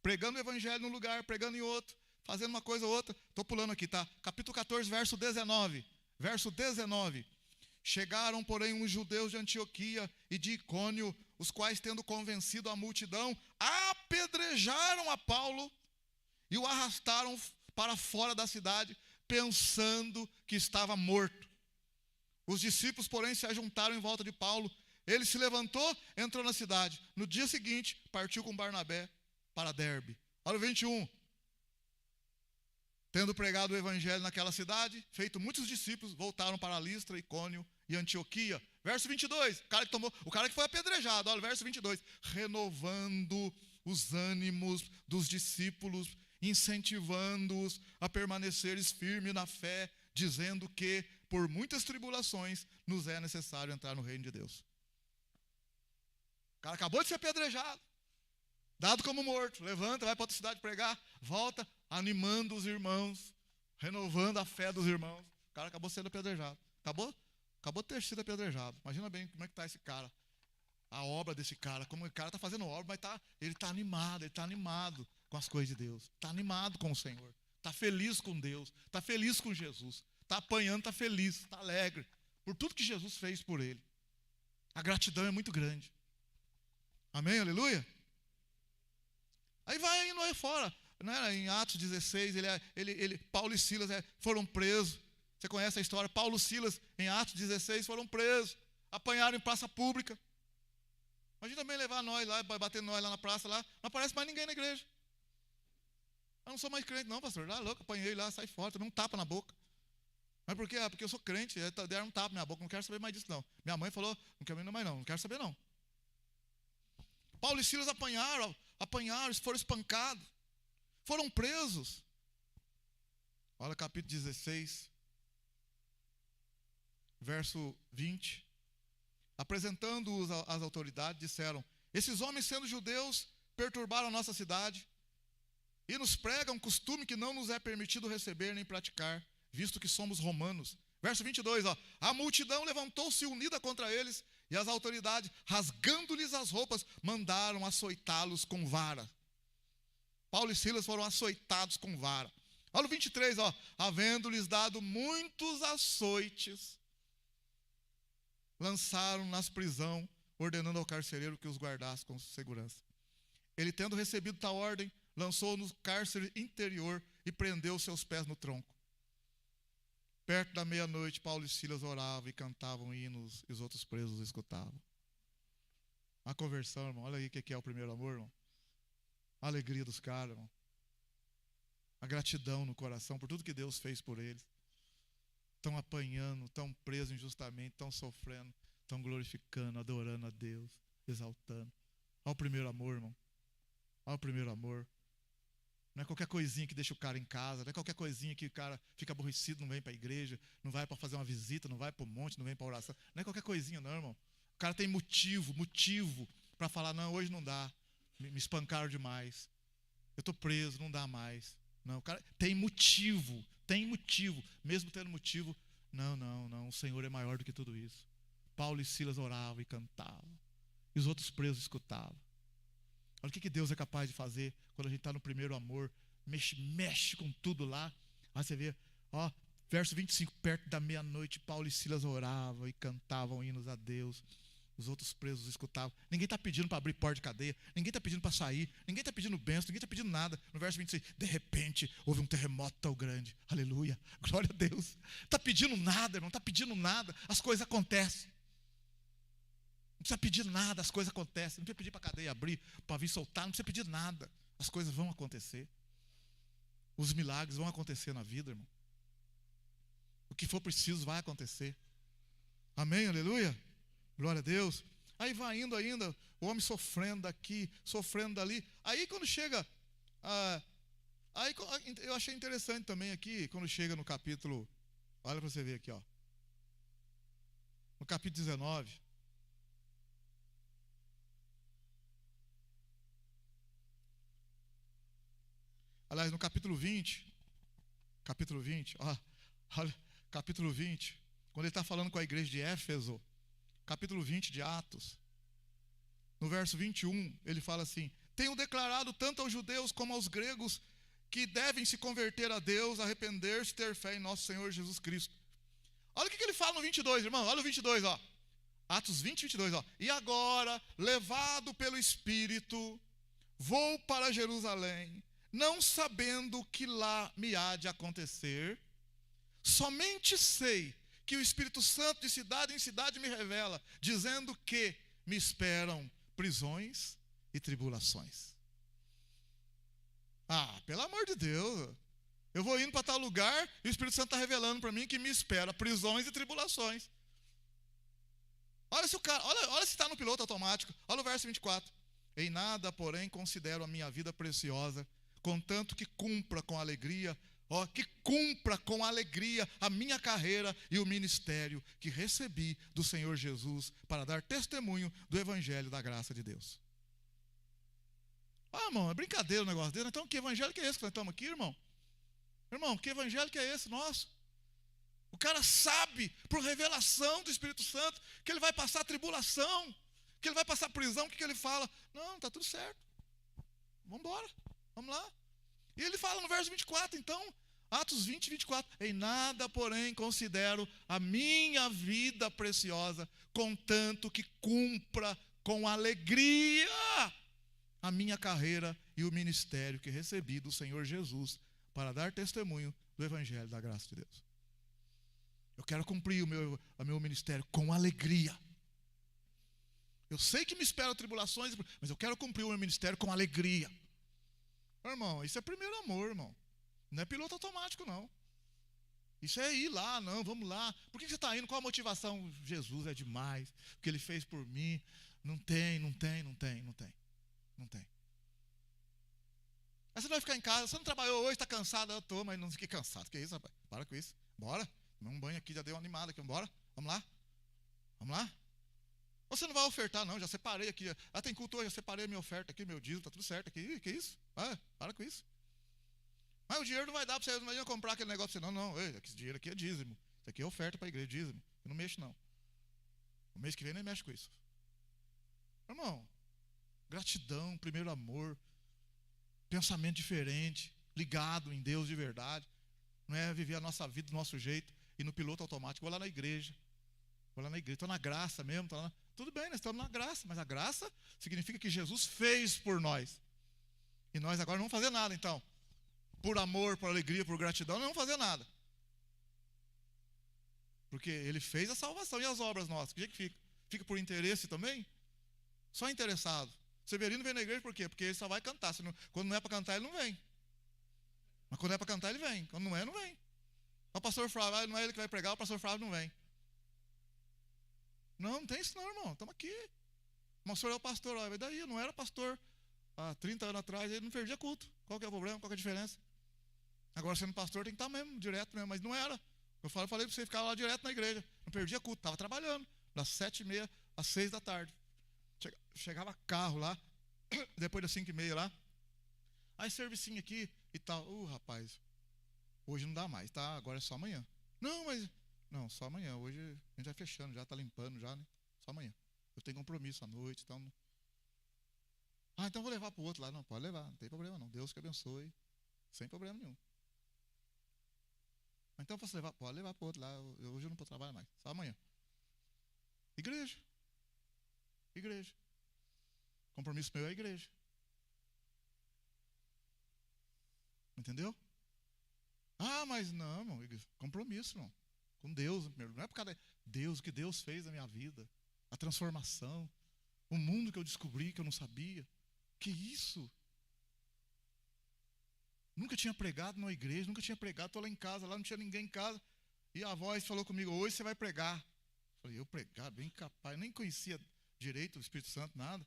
pregando o evangelho num lugar, pregando em outro, fazendo uma coisa ou outra, estou pulando aqui, tá? Capítulo 14, verso 19. Chegaram, porém, uns judeus de Antioquia e de Icônio, os quais, tendo convencido a multidão, apedrejaram a Paulo e o arrastaram para fora da cidade, pensando que estava morto. Os discípulos, porém, se ajuntaram em volta de Paulo. Ele se levantou, entrou na cidade. No dia seguinte, partiu com Barnabé para Derbe. Olha o 21. Tendo pregado o evangelho naquela cidade, feito muitos discípulos, voltaram para Listra, Icônio e Antioquia. Verso 22, o cara que foi apedrejado, olha o verso 22. Renovando os ânimos dos discípulos, incentivando-os a permaneceres firmes na fé, dizendo que, por muitas tribulações, nos é necessário entrar no reino de Deus. O cara acabou de ser apedrejado, dado como morto, levanta, vai para outra cidade pregar, volta, animando os irmãos, renovando a fé dos irmãos. O cara acabou sendo apedrejado. Acabou de ter sido apedrejado. Imagina bem como é que está esse cara. A obra desse cara, como o cara está fazendo obra, mas ele está animado com as coisas de Deus. Está animado com o Senhor. Está feliz com Deus. Está feliz com Jesus. Está apanhando, está feliz, está alegre. Por tudo que Jesus fez por ele. A gratidão é muito grande. Amém? Aleluia? Aí vai indo aí fora. Né? Em Atos 16, Paulo e Silas foram presos. Você conhece a história? Paulo e Silas, em Atos 16, foram presos. Apanharam em praça pública. Imagina também levar nós lá, bater nós lá na praça, lá, não aparece mais ninguém na igreja. Eu não sou mais crente, não, pastor. Lá, louco, apanhei lá, sai fora, tomei um tapa na boca. Mas por quê? Porque eu sou crente, deram um tapa na minha boca, não quero saber mais disso, não. Minha mãe falou, não quero mais não quero saber, não. Paulo e Silas apanharam, foram espancados, foram presos. Olha capítulo 16, verso 20. Apresentando-os às autoridades, disseram: esses homens, sendo judeus, perturbaram a nossa cidade e nos pregam um costume que não nos é permitido receber nem praticar, visto que somos romanos. Verso 22, a multidão levantou-se unida contra eles, e as autoridades, rasgando-lhes as roupas, mandaram açoitá-los com vara. Paulo e Silas foram açoitados com vara. Olha o 23, havendo-lhes dado muitos açoites, lançaram nas prisão, ordenando ao carcereiro que os guardasse com segurança. Ele, tendo recebido tal ordem, lançou no cárcere interior e prendeu seus pés no tronco. Perto da meia-noite, Paulo e Silas oravam e cantavam hinos, e os outros presos escutavam. A conversão, irmão, olha aí o que é o primeiro amor, irmão. A alegria dos caras, irmão. A gratidão no coração por tudo que Deus fez por eles. Estão apanhando, estão presos injustamente, estão sofrendo, estão glorificando, adorando a Deus, exaltando. Olha o primeiro amor, irmão. Olha o primeiro amor. Não é qualquer coisinha que deixa o cara em casa, não é qualquer coisinha que o cara fica aborrecido, não vem para a igreja, não vai para fazer uma visita, não vai para o monte, não vem para oração. Não é qualquer coisinha, não, irmão. O cara tem motivo para falar: não, hoje não dá, me espancaram demais, eu estou preso, não dá mais. Não, o cara tem motivo, mesmo tendo motivo. Não, o Senhor é maior do que tudo isso. Paulo e Silas oravam e cantavam, e os outros presos escutavam. Olha o que Deus é capaz de fazer quando a gente está no primeiro amor, mexe com tudo lá. Aí você vê, verso 25, perto da meia-noite, Paulo e Silas oravam e cantavam hinos a Deus. Os outros presos escutavam. Ninguém está pedindo para abrir porta de cadeia, ninguém está pedindo para sair, ninguém está pedindo bênção, ninguém está pedindo nada. No verso 26, de repente, houve um terremoto tão grande. Aleluia, glória a Deus. Está pedindo nada, não está pedindo nada, as coisas acontecem. Não precisa pedir nada, as coisas acontecem. Não precisa pedir para a cadeia abrir, para vir soltar, não precisa pedir nada. As coisas vão acontecer. Os milagres vão acontecer na vida, irmão. O que for preciso vai acontecer. Amém, aleluia. Glória a Deus. Aí vai indo ainda, o homem sofrendo daqui, sofrendo dali. Aí quando chega, aí eu achei interessante também aqui, quando chega no capítulo, olha para você ver aqui, ó. No capítulo 19. Aliás, no capítulo 20, ó, olha, capítulo 20, quando ele está falando com a igreja de Éfeso, capítulo 20 de Atos, no verso 21, ele fala assim: tenho declarado tanto aos judeus como aos gregos que devem se converter a Deus, arrepender-se e ter fé em nosso Senhor Jesus Cristo. Olha o que ele fala no 22, irmão, olha o 22, ó. Atos 20, 22, ó. E agora, levado pelo Espírito, vou para Jerusalém, não sabendo o que lá me há de acontecer, somente sei que o Espírito Santo de cidade em cidade me revela, dizendo que me esperam prisões e tribulações. Pelo amor de Deus, eu vou indo para tal lugar e o Espírito Santo está revelando para mim que me espera prisões e tribulações. Olha se o cara, olha se está no piloto automático. Olha o verso 24. Em nada, porém, considero a minha vida preciosa, contanto que cumpra com alegria, a minha carreira e o ministério que recebi do Senhor Jesus para dar testemunho do evangelho da graça de Deus. Irmão, é brincadeira o negócio dele. Então, que evangelho que é esse que nós estamos aqui, irmão? Irmão, que evangelho que é esse nosso? O cara sabe, por revelação do Espírito Santo, que ele vai passar tribulação, que ele vai passar prisão. O que ele fala? Não, está tudo certo. Vamos embora, vamos lá. E ele fala no verso 24, então, Atos 20, 24. Em nada, porém, considero a minha vida preciosa, contanto que cumpra com alegria a minha carreira e o ministério que recebi do Senhor Jesus para dar testemunho do evangelho da graça de Deus. Eu quero cumprir o meu ministério com alegria. Eu sei que me esperam tribulações, mas eu quero cumprir o meu ministério com alegria. Irmão, isso é primeiro amor, irmão. Não é piloto automático, não. Isso é ir lá, não, vamos lá. Por que você está indo? Qual a motivação? Jesus é demais. O que ele fez por mim. Não tem. Aí você vai ficar em casa, você não trabalhou hoje, está cansado? Eu estou, mas não fiquei cansado. Que isso, rapaz? Para com isso. Bora. Tomar um banho aqui, já deu uma animada aqui. Bora. Vamos lá. Ou você não vai ofertar, não. Já separei aqui. Tem culto hoje, já separei a minha oferta aqui, meu dízimo, está tudo certo aqui. Que isso? Para com isso. Mas o dinheiro não vai dar para você, não vai comprar aquele negócio para você. Não. Esse dinheiro aqui é dízimo. Isso aqui é oferta para a igreja, dízimo. Eu não mexo, não. O mês que vem nem mexo com isso. Irmão, gratidão, primeiro amor, pensamento diferente, ligado em Deus de verdade. Não é viver a nossa vida do nosso jeito e no piloto automático. Vou lá na igreja, estou na graça mesmo. Tudo bem, nós estamos na graça, mas a graça significa que Jesus fez por nós. E nós agora não vamos fazer nada, então. Por amor, por alegria, por gratidão, não vamos fazer nada. Porque ele fez a salvação e as obras nossas. O que fica? Fica por interesse também? Só interessado. Severino vem na igreja por quê? Porque ele só vai cantar. Quando não é para cantar, ele não vem. Mas quando é para cantar, ele vem. Quando não é, não vem. O pastor Flávio, não é ele que vai pregar, o pastor Flávio não vem. Não tem isso não, irmão. Estamos aqui. O pastor é o pastor. E daí, eu não era pastor há 30 anos atrás, ele não perdia culto. Qual que é o problema? Qual que é a diferença? Agora, sendo pastor, tem que estar mesmo, direto mesmo. Mas não era. Eu falei para você ficar lá direto na igreja. Não perdia culto, estava trabalhando. Das 7h30 às 6 da tarde. Chegava carro lá, depois das 5h30 lá. Aí servicinho aqui e tal. Rapaz, hoje não dá mais, tá? Agora é só amanhã. Não, só amanhã. Hoje a gente vai fechando, já está limpando já, né? Só amanhã. Eu tenho compromisso à noite, então. Então vou levar para o outro lá. Não, pode levar, não tem problema não. Deus que abençoe, sem problema nenhum. Então posso levar? Pode levar para o outro lá. Hoje eu não vou trabalhar mais, só amanhã. Igreja. Compromisso meu é a igreja. Entendeu? Mas não, irmão. Compromisso, irmão. Com Deus. Não é por causa de Deus, o que Deus fez na minha vida. A transformação. O mundo que eu descobri que eu não sabia. Que isso? Nunca tinha pregado numa igreja, nunca tinha pregado. Estou lá em casa, lá não tinha ninguém em casa. E a voz falou comigo, hoje você vai pregar. Eu falei, eu pregar? Bem capaz. Eu nem conhecia direito o Espírito Santo, nada.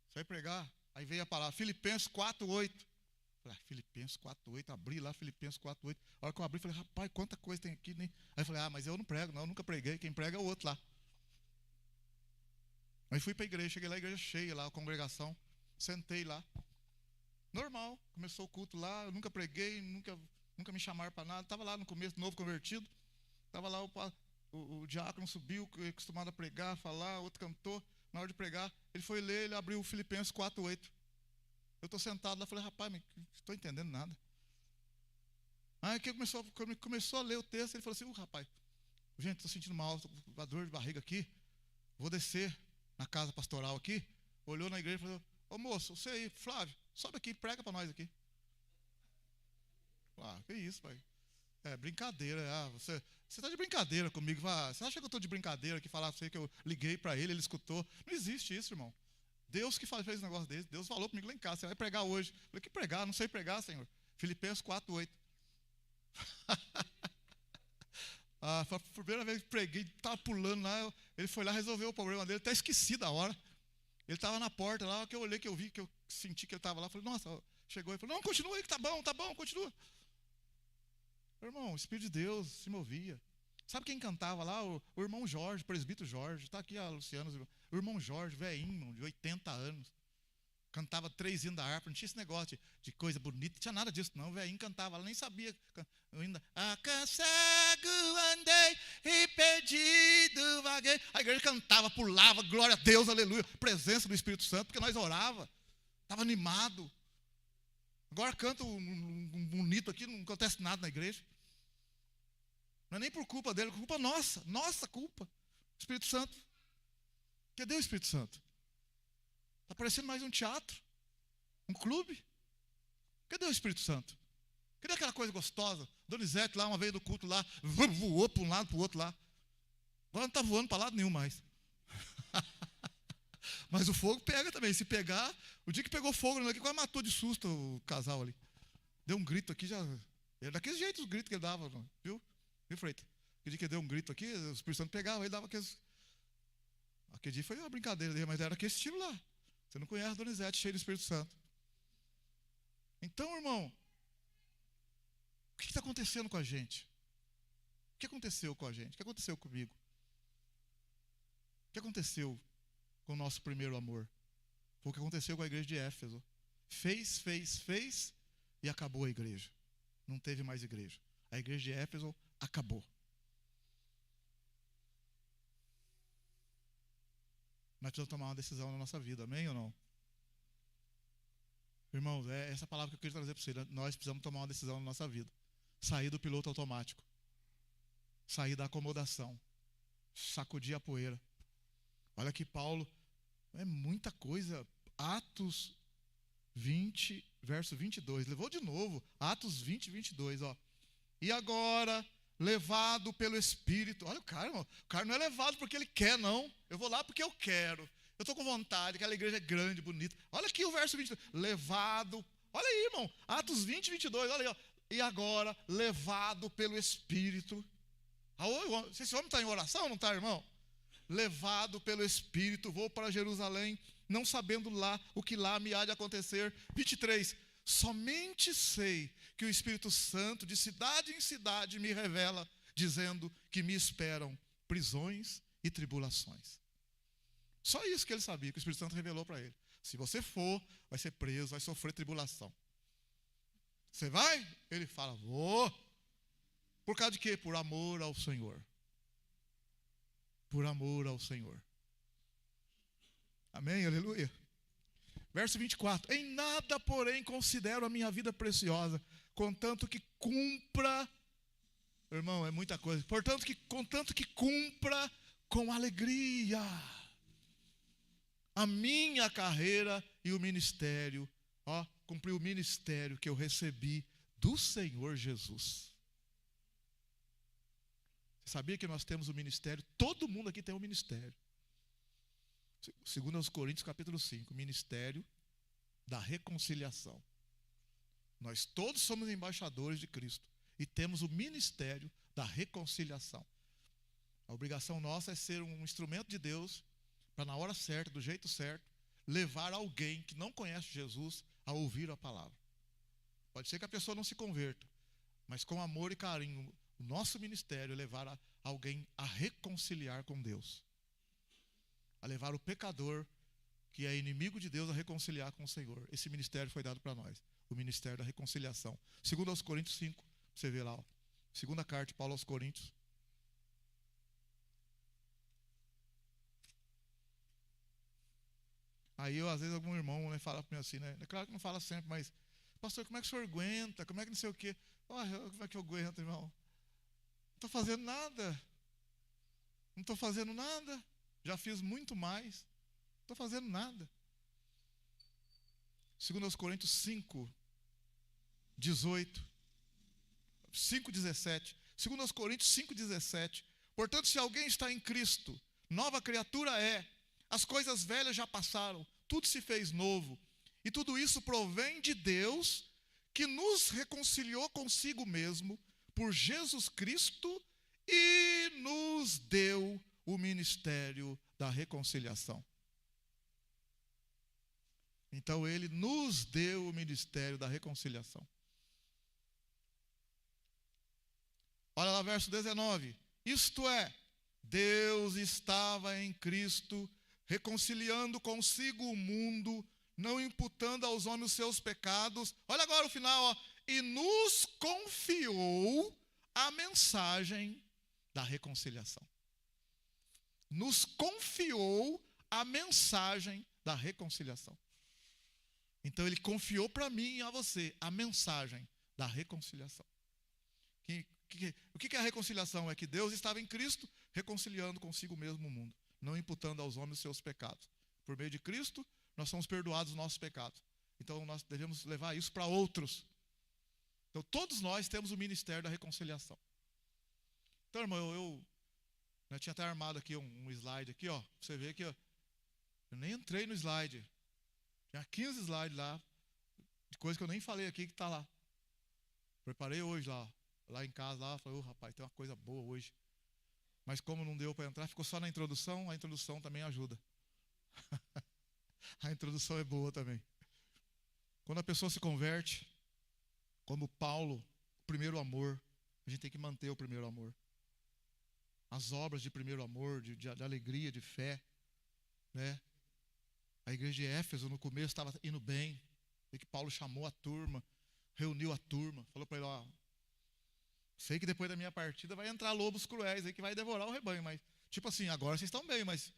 Você vai pregar? Aí veio a palavra, Filipenses 4:8. Falei, Filipenses 4:8, abri lá Filipenses 4:8. A hora que eu abri, falei, rapaz, quanta coisa tem aqui, né? Aí eu falei, mas eu não prego, não, eu nunca preguei. Quem prega é o outro lá. Aí fui para a igreja, cheguei lá, a igreja cheia lá, a congregação. Sentei lá. Normal, começou o culto lá, eu nunca preguei, nunca me chamaram para nada. Estava lá no começo, novo convertido. Estava lá, o diácono subiu, acostumado a pregar, falar, outro cantor. Na hora de pregar, ele foi ler, ele abriu o Filipenses 4:8. Eu estou sentado lá, falei, rapaz, não estou entendendo nada. Aí que começou a ler o texto, ele falou assim, rapaz, gente, estou sentindo mal, estou com uma dor de barriga aqui, vou descer na casa pastoral aqui. Olhou na igreja e falou, ô moço, você aí, Flávio, sobe aqui, prega para nós aqui. Que isso, pai? É brincadeira, você está de brincadeira comigo. Você acha que eu estou de brincadeira aqui, falar para você que eu liguei para ele escutou? Não existe isso, irmão. Deus que fez um negócio desse. Deus falou comigo lá em casa, você vai pregar hoje. Eu falei, que pregar? Não sei pregar, Senhor. Filipenses 4:8. Foi a primeira vez que preguei, estava pulando lá, ele foi lá, resolveu o problema dele, até esqueci da hora. Ele estava na porta lá, que eu olhei, que eu vi, que eu senti que ele estava lá, falei, nossa, chegou e falou, não, continua aí que tá bom, continua. Irmão, o Espírito de Deus se movia. Sabe quem cantava lá? O irmão Jorge, o presbítero Jorge, está aqui a Luciana, o irmão Jorge, velhinho, de 80 anos. Cantava 3 hinos da harpa, não tinha esse negócio de coisa bonita, não tinha nada disso não, o velhinho cantava, ela nem sabia. Cego andei e perdido vaguei. A igreja cantava, pulava, glória a Deus, aleluia, presença do Espírito Santo, porque nós orava, estava animado. Agora canta um bonito aqui, não acontece nada na igreja. Não é nem por culpa dele, é culpa nossa, nossa culpa. Espírito Santo. Cadê o Espírito Santo? Está parecendo mais um teatro, um clube. Cadê o Espírito Santo? Cadê aquela coisa gostosa? Donizete lá, uma vez do culto lá, voou para um lado, para o outro lá. Agora não está voando para lado nenhum mais. Mas o fogo pega também. Se pegar, o dia que pegou fogo aqui, quase matou de susto o casal ali. Deu um grito aqui, já. Era daquele jeito os gritos que ele dava, viu? Viu, Freitas? Aquele dia que ele deu um grito aqui, o Espírito Santo pegava, ele dava aqueles. Aquele dia foi uma brincadeira dele, mas era aquele estilo lá. Você não conhece a Donizete cheio do Espírito Santo. Então, irmão, o que está acontecendo com a gente? O que aconteceu com a gente? O que aconteceu comigo? O que aconteceu com o nosso primeiro amor? Foi o que aconteceu com a igreja de Éfeso. Fez e acabou a igreja. Não teve mais igreja. A igreja de Éfeso acabou. Nós precisamos tomar uma decisão na nossa vida, amém ou não? Irmãos, é essa palavra que eu queria trazer para vocês. Nós precisamos tomar uma decisão na nossa vida. Sair do piloto automático. Sair da acomodação. Sacudir a poeira. Olha aqui, Paulo, é muita coisa. Atos 20, verso 22. Levou de novo. Atos 20, 22, ó. E agora, levado pelo Espírito. Olha o cara, irmão. O cara não é levado porque ele quer, não. Eu vou lá porque eu quero. Eu estou com vontade, aquela igreja é grande, bonita. Olha aqui o verso 22. Levado. Olha aí, irmão. Atos 20, 22. Olha aí, ó. E agora, levado pelo Espírito. Esse homem está em oração, não está, irmão? Levado pelo Espírito, vou para Jerusalém, não sabendo lá o que lá me há de acontecer. 23. Somente sei que o Espírito Santo, de cidade em cidade, me revela, dizendo que me esperam prisões e tribulações. Só isso que ele sabia, que o Espírito Santo revelou para ele. Se você for, vai ser preso, vai sofrer tribulação. Você vai? Ele fala, vou. Por causa de quê? Por amor ao Senhor. Por amor ao Senhor. Amém? Aleluia. Verso 24. Em nada, porém, considero a minha vida preciosa, contanto que cumpra. Irmão, é muita coisa. Contanto que cumpra com alegria a minha carreira e o ministério. Cumprir o ministério que eu recebi do Senhor Jesus. Você sabia que nós temos um ministério? Todo mundo aqui tem um ministério. Segundo aos Coríntios, capítulo 5, ministério da reconciliação. Nós todos somos embaixadores de Cristo e temos o ministério da reconciliação. A obrigação nossa é ser um instrumento de Deus para, na hora certa, do jeito certo, levar alguém que não conhece Jesus a ouvir a palavra. Pode ser que a pessoa não se converta, mas com amor e carinho, o nosso ministério é levar alguém a reconciliar com Deus, a levar o pecador, que é inimigo de Deus, a reconciliar com o Senhor. Esse ministério foi dado para nós, o ministério da reconciliação. 2 aos Coríntios 5, você vê lá, ó. Segunda carta de Paulo aos Coríntios. Aí, às vezes, algum irmão, né, fala para mim assim, né? É claro que não fala sempre, mas, pastor, como é que o senhor aguenta? Como é que não sei o quê? Como é que eu aguento, irmão? Não estou fazendo nada. Não estou fazendo nada. Já fiz muito mais. Não estou fazendo nada. 2 Coríntios 5, 18. 5:17. 2 Coríntios 5:17. Portanto, se alguém está em Cristo, nova criatura é. As coisas velhas já passaram, tudo se fez novo. E tudo isso provém de Deus, que nos reconciliou consigo mesmo por Jesus Cristo e nos deu o ministério da reconciliação. Então ele nos deu o ministério da reconciliação. Olha lá, verso 19. Isto é, Deus estava em Cristo, reconciliando consigo o mundo, não imputando aos homens os seus pecados. Olha agora o final, ó. E nos confiou a mensagem da reconciliação. Nos confiou a mensagem da reconciliação. Então ele confiou para mim e a você a mensagem da reconciliação. O que é a reconciliação? É que Deus estava em Cristo reconciliando consigo mesmo o mundo, não imputando aos homens os seus pecados. Por meio de Cristo, nós somos perdoados os nossos pecados. Então nós devemos levar isso para outros. Então todos nós temos o ministério da reconciliação. Então, irmão, eu tinha até armado aqui um slide aqui, ó. Você vê que eu nem entrei no slide. Tinha 15 slides lá, de coisa que eu nem falei aqui que está lá. Preparei hoje lá em casa, lá, falei, rapaz, tem uma coisa boa hoje. Mas como não deu para entrar, ficou só na introdução, a introdução também ajuda. A introdução é boa também. Quando a pessoa se converte, como Paulo, o primeiro amor, a gente tem que manter o primeiro amor. As obras de primeiro amor, de alegria, de fé, né? A igreja de Éfeso, no começo, estava indo bem. E que Paulo chamou a turma, reuniu a turma, falou para ele, ó, sei que depois da minha partida vai entrar lobos cruéis aí que vai devorar o rebanho, mas, tipo assim, agora vocês estão bem, mas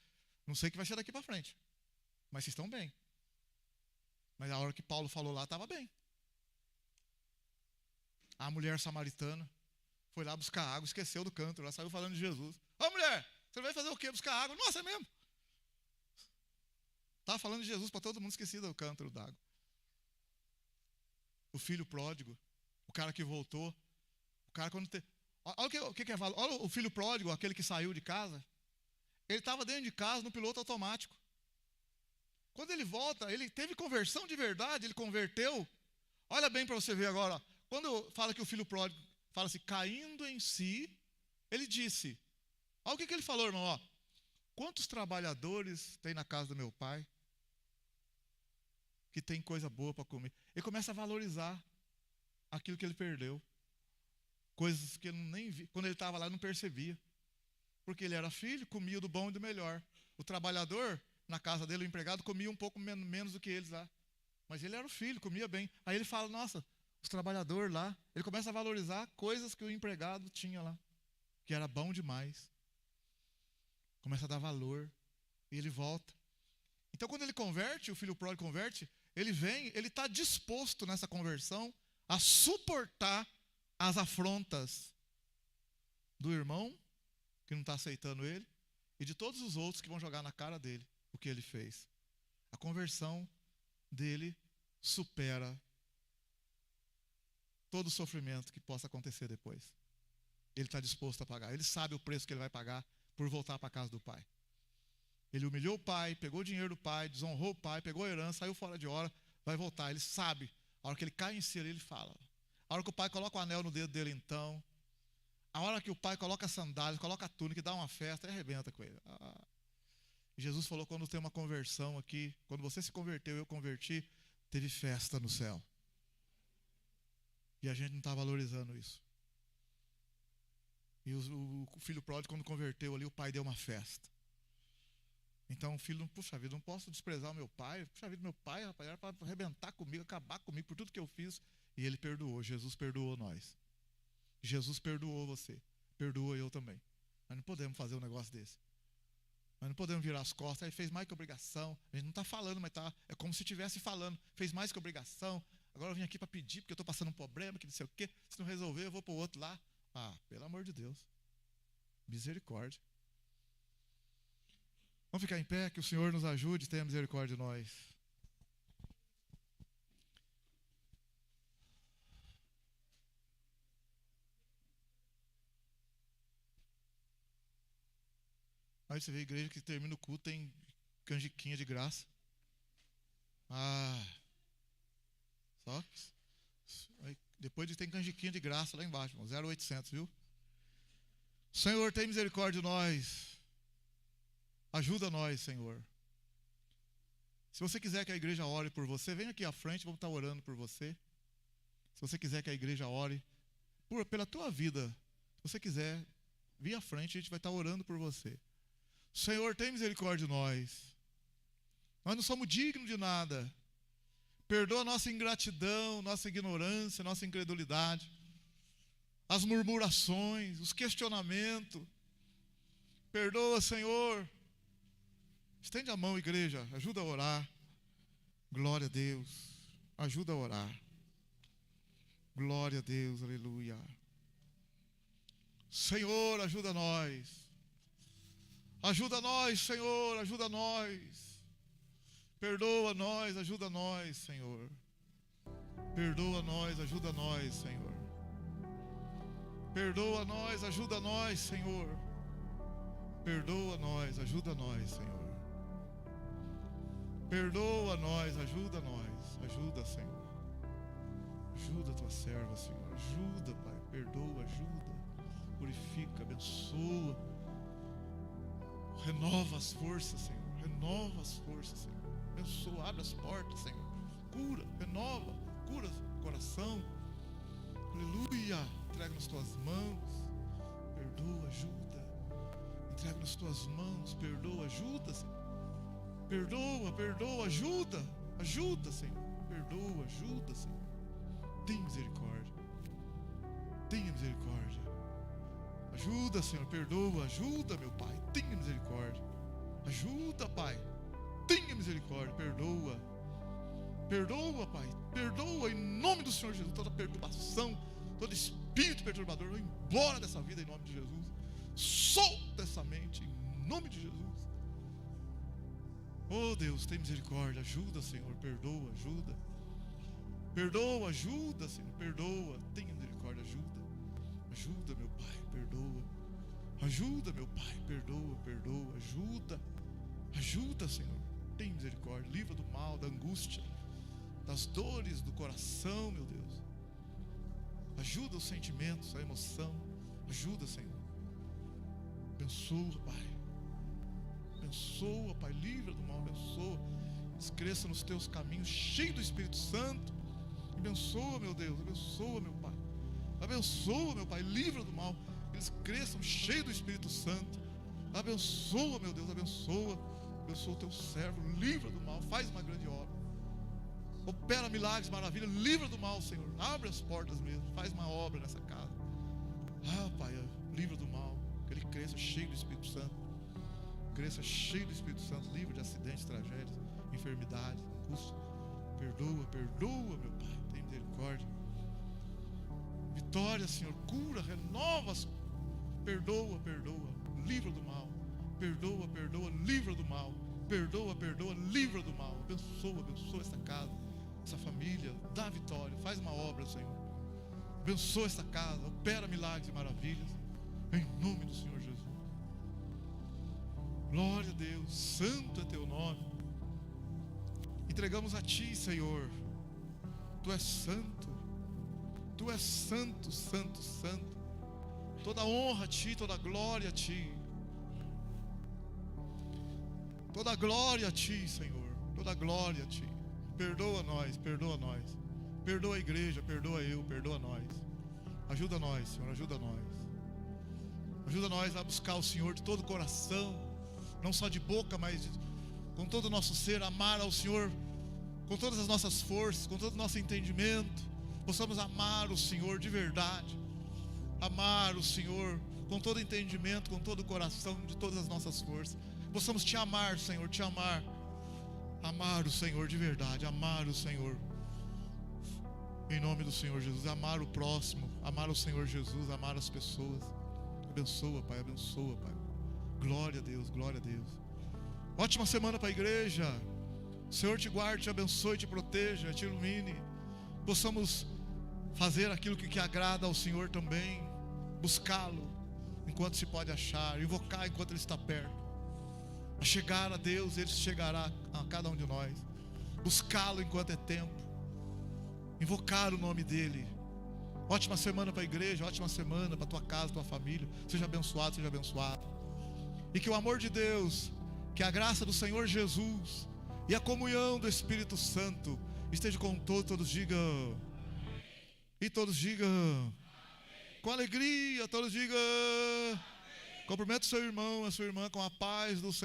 não sei o que vai ser daqui para frente. Mas vocês estão bem. Mas a hora que Paulo falou lá, estava bem. A mulher samaritana foi lá buscar água, esqueceu do cântaro, ela saiu falando de Jesus. Ô mulher, você vai fazer o quê? Buscar água? Nossa, é mesmo? Estava falando de Jesus para todo mundo, esquecido do cântaro d'água. O filho pródigo, o cara que voltou, o cara quando... Olha o que é valor. Olha o filho pródigo, aquele que saiu de casa. Ele estava dentro de casa no piloto automático. Quando ele volta, ele teve conversão de verdade, ele converteu. Olha bem para você ver agora. Ó. Quando fala que o filho pródigo fala assim, caindo em si, ele disse. Olha o que ele falou, irmão. Ó, quantos trabalhadores tem na casa do meu pai que tem coisa boa para comer? Ele começa a valorizar aquilo que ele perdeu. Coisas que ele nem via. Quando ele estava lá, não percebia. Porque ele era filho, comia do bom e do melhor. O trabalhador, na casa dele, o empregado, comia um pouco menos do que eles lá. Mas ele era o filho, comia bem. Aí ele fala, nossa, os trabalhadores lá, ele começa a valorizar coisas que o empregado tinha lá, que era bom demais. Começa a dar valor. E ele volta. Então, quando ele converte, o filho pródigo converte, ele vem, ele está disposto nessa conversão a suportar as afrontas do irmão, que não está aceitando ele, e de todos os outros que vão jogar na cara dele o que ele fez. A conversão dele supera todo o sofrimento que possa acontecer depois. Ele está disposto a pagar. Ele sabe o preço que ele vai pagar por voltar para a casa do pai. Ele humilhou o pai, pegou o dinheiro do pai, desonrou o pai, pegou a herança, saiu fora de hora, vai voltar. Ele sabe. A hora que ele cai em si, ele fala. A hora que o pai coloca o anel no dedo dele, então, A hora que o pai coloca a sandália, coloca a túnica e dá uma festa, ele arrebenta com ele. Jesus falou, quando tem uma conversão aqui, quando você se converteu, eu converti, teve festa no céu. E a gente não está valorizando isso. E o filho pródigo, quando converteu ali, o pai deu uma festa. Então o filho, puxa vida, não posso desprezar o meu pai. Puxa vida, meu pai, rapaz, era para arrebentar comigo, acabar comigo por tudo que eu fiz. E ele perdoou, Jesus perdoou nós. Jesus perdoou você, perdoou eu também. Nós não podemos fazer um negócio desse. Nós não podemos virar as costas. Aí fez mais que obrigação. A gente não está falando, mas tá, é como se estivesse falando. Fez mais que obrigação. Agora eu vim aqui para pedir, porque eu estou passando um problema, que não sei o quê. Se não resolver, eu vou para o outro lá. Pelo amor de Deus. Misericórdia. Vamos ficar em pé, que o Senhor nos ajude e tenha misericórdia de nós. Aí você vê a igreja que termina o culto, tem canjiquinha de graça. Só depois tem canjiquinha de graça lá embaixo, 0,800, viu? Senhor, tem misericórdia de nós. Ajuda nós, Senhor. Se você quiser que a igreja ore por você, vem aqui à frente, vamos estar orando por você. Se você quiser que a igreja ore pela tua vida, se você quiser, vem à frente, a gente vai estar orando por você. Senhor, tem misericórdia de nós. Nós não somos dignos de nada. Perdoa a nossa ingratidão, nossa ignorância, nossa incredulidade, as murmurações, os questionamentos. Perdoa, Senhor. Estende a mão, igreja, ajuda a orar. Glória a Deus. Ajuda a orar. Glória a Deus, aleluia. Senhor, ajuda nós. Ajuda nós, Senhor, ajuda nós. Perdoa nós, ajuda nós, Senhor. Perdoa nós, ajuda nós, Senhor. Perdoa nós, ajuda nós, Senhor. Perdoa nós, ajuda nós, Senhor. Perdoa nós, ajuda nós. Ajuda, Senhor. Ajuda a tua serva, Senhor. Ajuda, Pai. Perdoa, ajuda. Purifica, abençoa. Renova as forças, Senhor. Renova as forças, Senhor. Abençoa, abre as portas, Senhor. Cura, renova, cura o coração. Aleluia. Entrega nas tuas mãos. Perdoa, ajuda. Entrega nas tuas mãos. Perdoa, ajuda, Senhor. Perdoa, perdoa, ajuda. Ajuda, Senhor. Perdoa, ajuda, Senhor. Tem misericórdia. Tenha misericórdia. Ajuda, Senhor. Perdoa, ajuda, meu Pai. Tenha misericórdia. Ajuda, Pai. Tenha misericórdia. Perdoa. Perdoa, Pai. Perdoa em nome do Senhor Jesus. Toda perturbação, todo espírito perturbador, vai embora dessa vida em nome de Jesus. Solta essa mente em nome de Jesus. Oh Deus, tem misericórdia. Ajuda, Senhor. Perdoa, ajuda. Perdoa, ajuda, Senhor. Perdoa. Tenha misericórdia, ajuda. Ajuda, meu Pai. Perdoa. Ajuda, meu Pai. Perdoa, perdoa. Ajuda. Ajuda, Senhor. Tem misericórdia. Livra do mal, da angústia, das dores do coração, meu Deus. Ajuda os sentimentos, a emoção. Ajuda, Senhor. Abençoa, Pai. Abençoa, Pai. Livra do mal, abençoa. Cresça nos teus caminhos, cheio do Espírito Santo. Abençoa, meu Deus. Abençoa, meu Pai. Abençoa, meu Pai. Livra do mal. Eles cresçam cheio do Espírito Santo. Abençoa, meu Deus. Abençoa. Abençoa o teu servo. Livra do mal. Faz uma grande obra. Opera milagres, maravilhas. Livra do mal, Senhor. Abre as portas mesmo. Faz uma obra nessa casa. Pai, livra do mal. Que ele cresça cheio do Espírito Santo. Cresça cheio do Espírito Santo. Livre de acidentes, tragédias, enfermidades, angústia. Perdoa, perdoa, meu Pai. Tem misericórdia. Vitória, Senhor. Cura, renova. Perdoa, perdoa. Livra do mal. Perdoa, perdoa. Livra do mal. Perdoa, perdoa. Livra do mal. Abençoa, abençoa esta casa, essa família. Dá vitória. Faz uma obra, Senhor. Abençoa esta casa. Opera milagres e maravilhas. Em nome do Senhor Jesus. Glória a Deus. Santo é teu nome. Entregamos a Ti, Senhor. Tu és santo. Tu és santo, santo, santo. Toda honra a Ti, toda glória a Ti. Toda glória a Ti, Senhor. Toda glória a Ti. Perdoa nós, perdoa nós. Perdoa a igreja, perdoa eu, perdoa nós. Ajuda nós, Senhor, ajuda nós. Ajuda nós a buscar o Senhor de todo o coração, não só de boca, mas com todo o nosso ser, amar ao Senhor com todas as nossas forças, com todo o nosso entendimento. Possamos amar o Senhor de verdade. Amar o Senhor com todo o entendimento, com todo o coração, de todas as nossas forças. Possamos Te amar, Senhor, Te amar. Amar o Senhor de verdade, amar o Senhor. Em nome do Senhor Jesus, amar o próximo, amar o Senhor Jesus, amar as pessoas. Abençoa, Pai, abençoa, Pai. Glória a Deus, glória a Deus. Ótima semana para a igreja. O Senhor te guarde, te abençoe, te proteja, te ilumine. Possamos fazer aquilo que agrada ao Senhor também. Buscá-lo enquanto se pode achar, invocar enquanto Ele está perto. A chegar a Deus, Ele chegará a cada um de nós. Buscá-lo enquanto é tempo. Invocar o nome dEle. Ótima semana para a igreja, ótima semana para a tua casa, tua família. Seja abençoado, seja abençoado. E que o amor de Deus, que a graça do Senhor Jesus e a comunhão do Espírito Santo esteja com todos digam. E todos digam. Com alegria, todos digam. Cumprimento o seu irmão, a sua irmã com a paz do Senhor.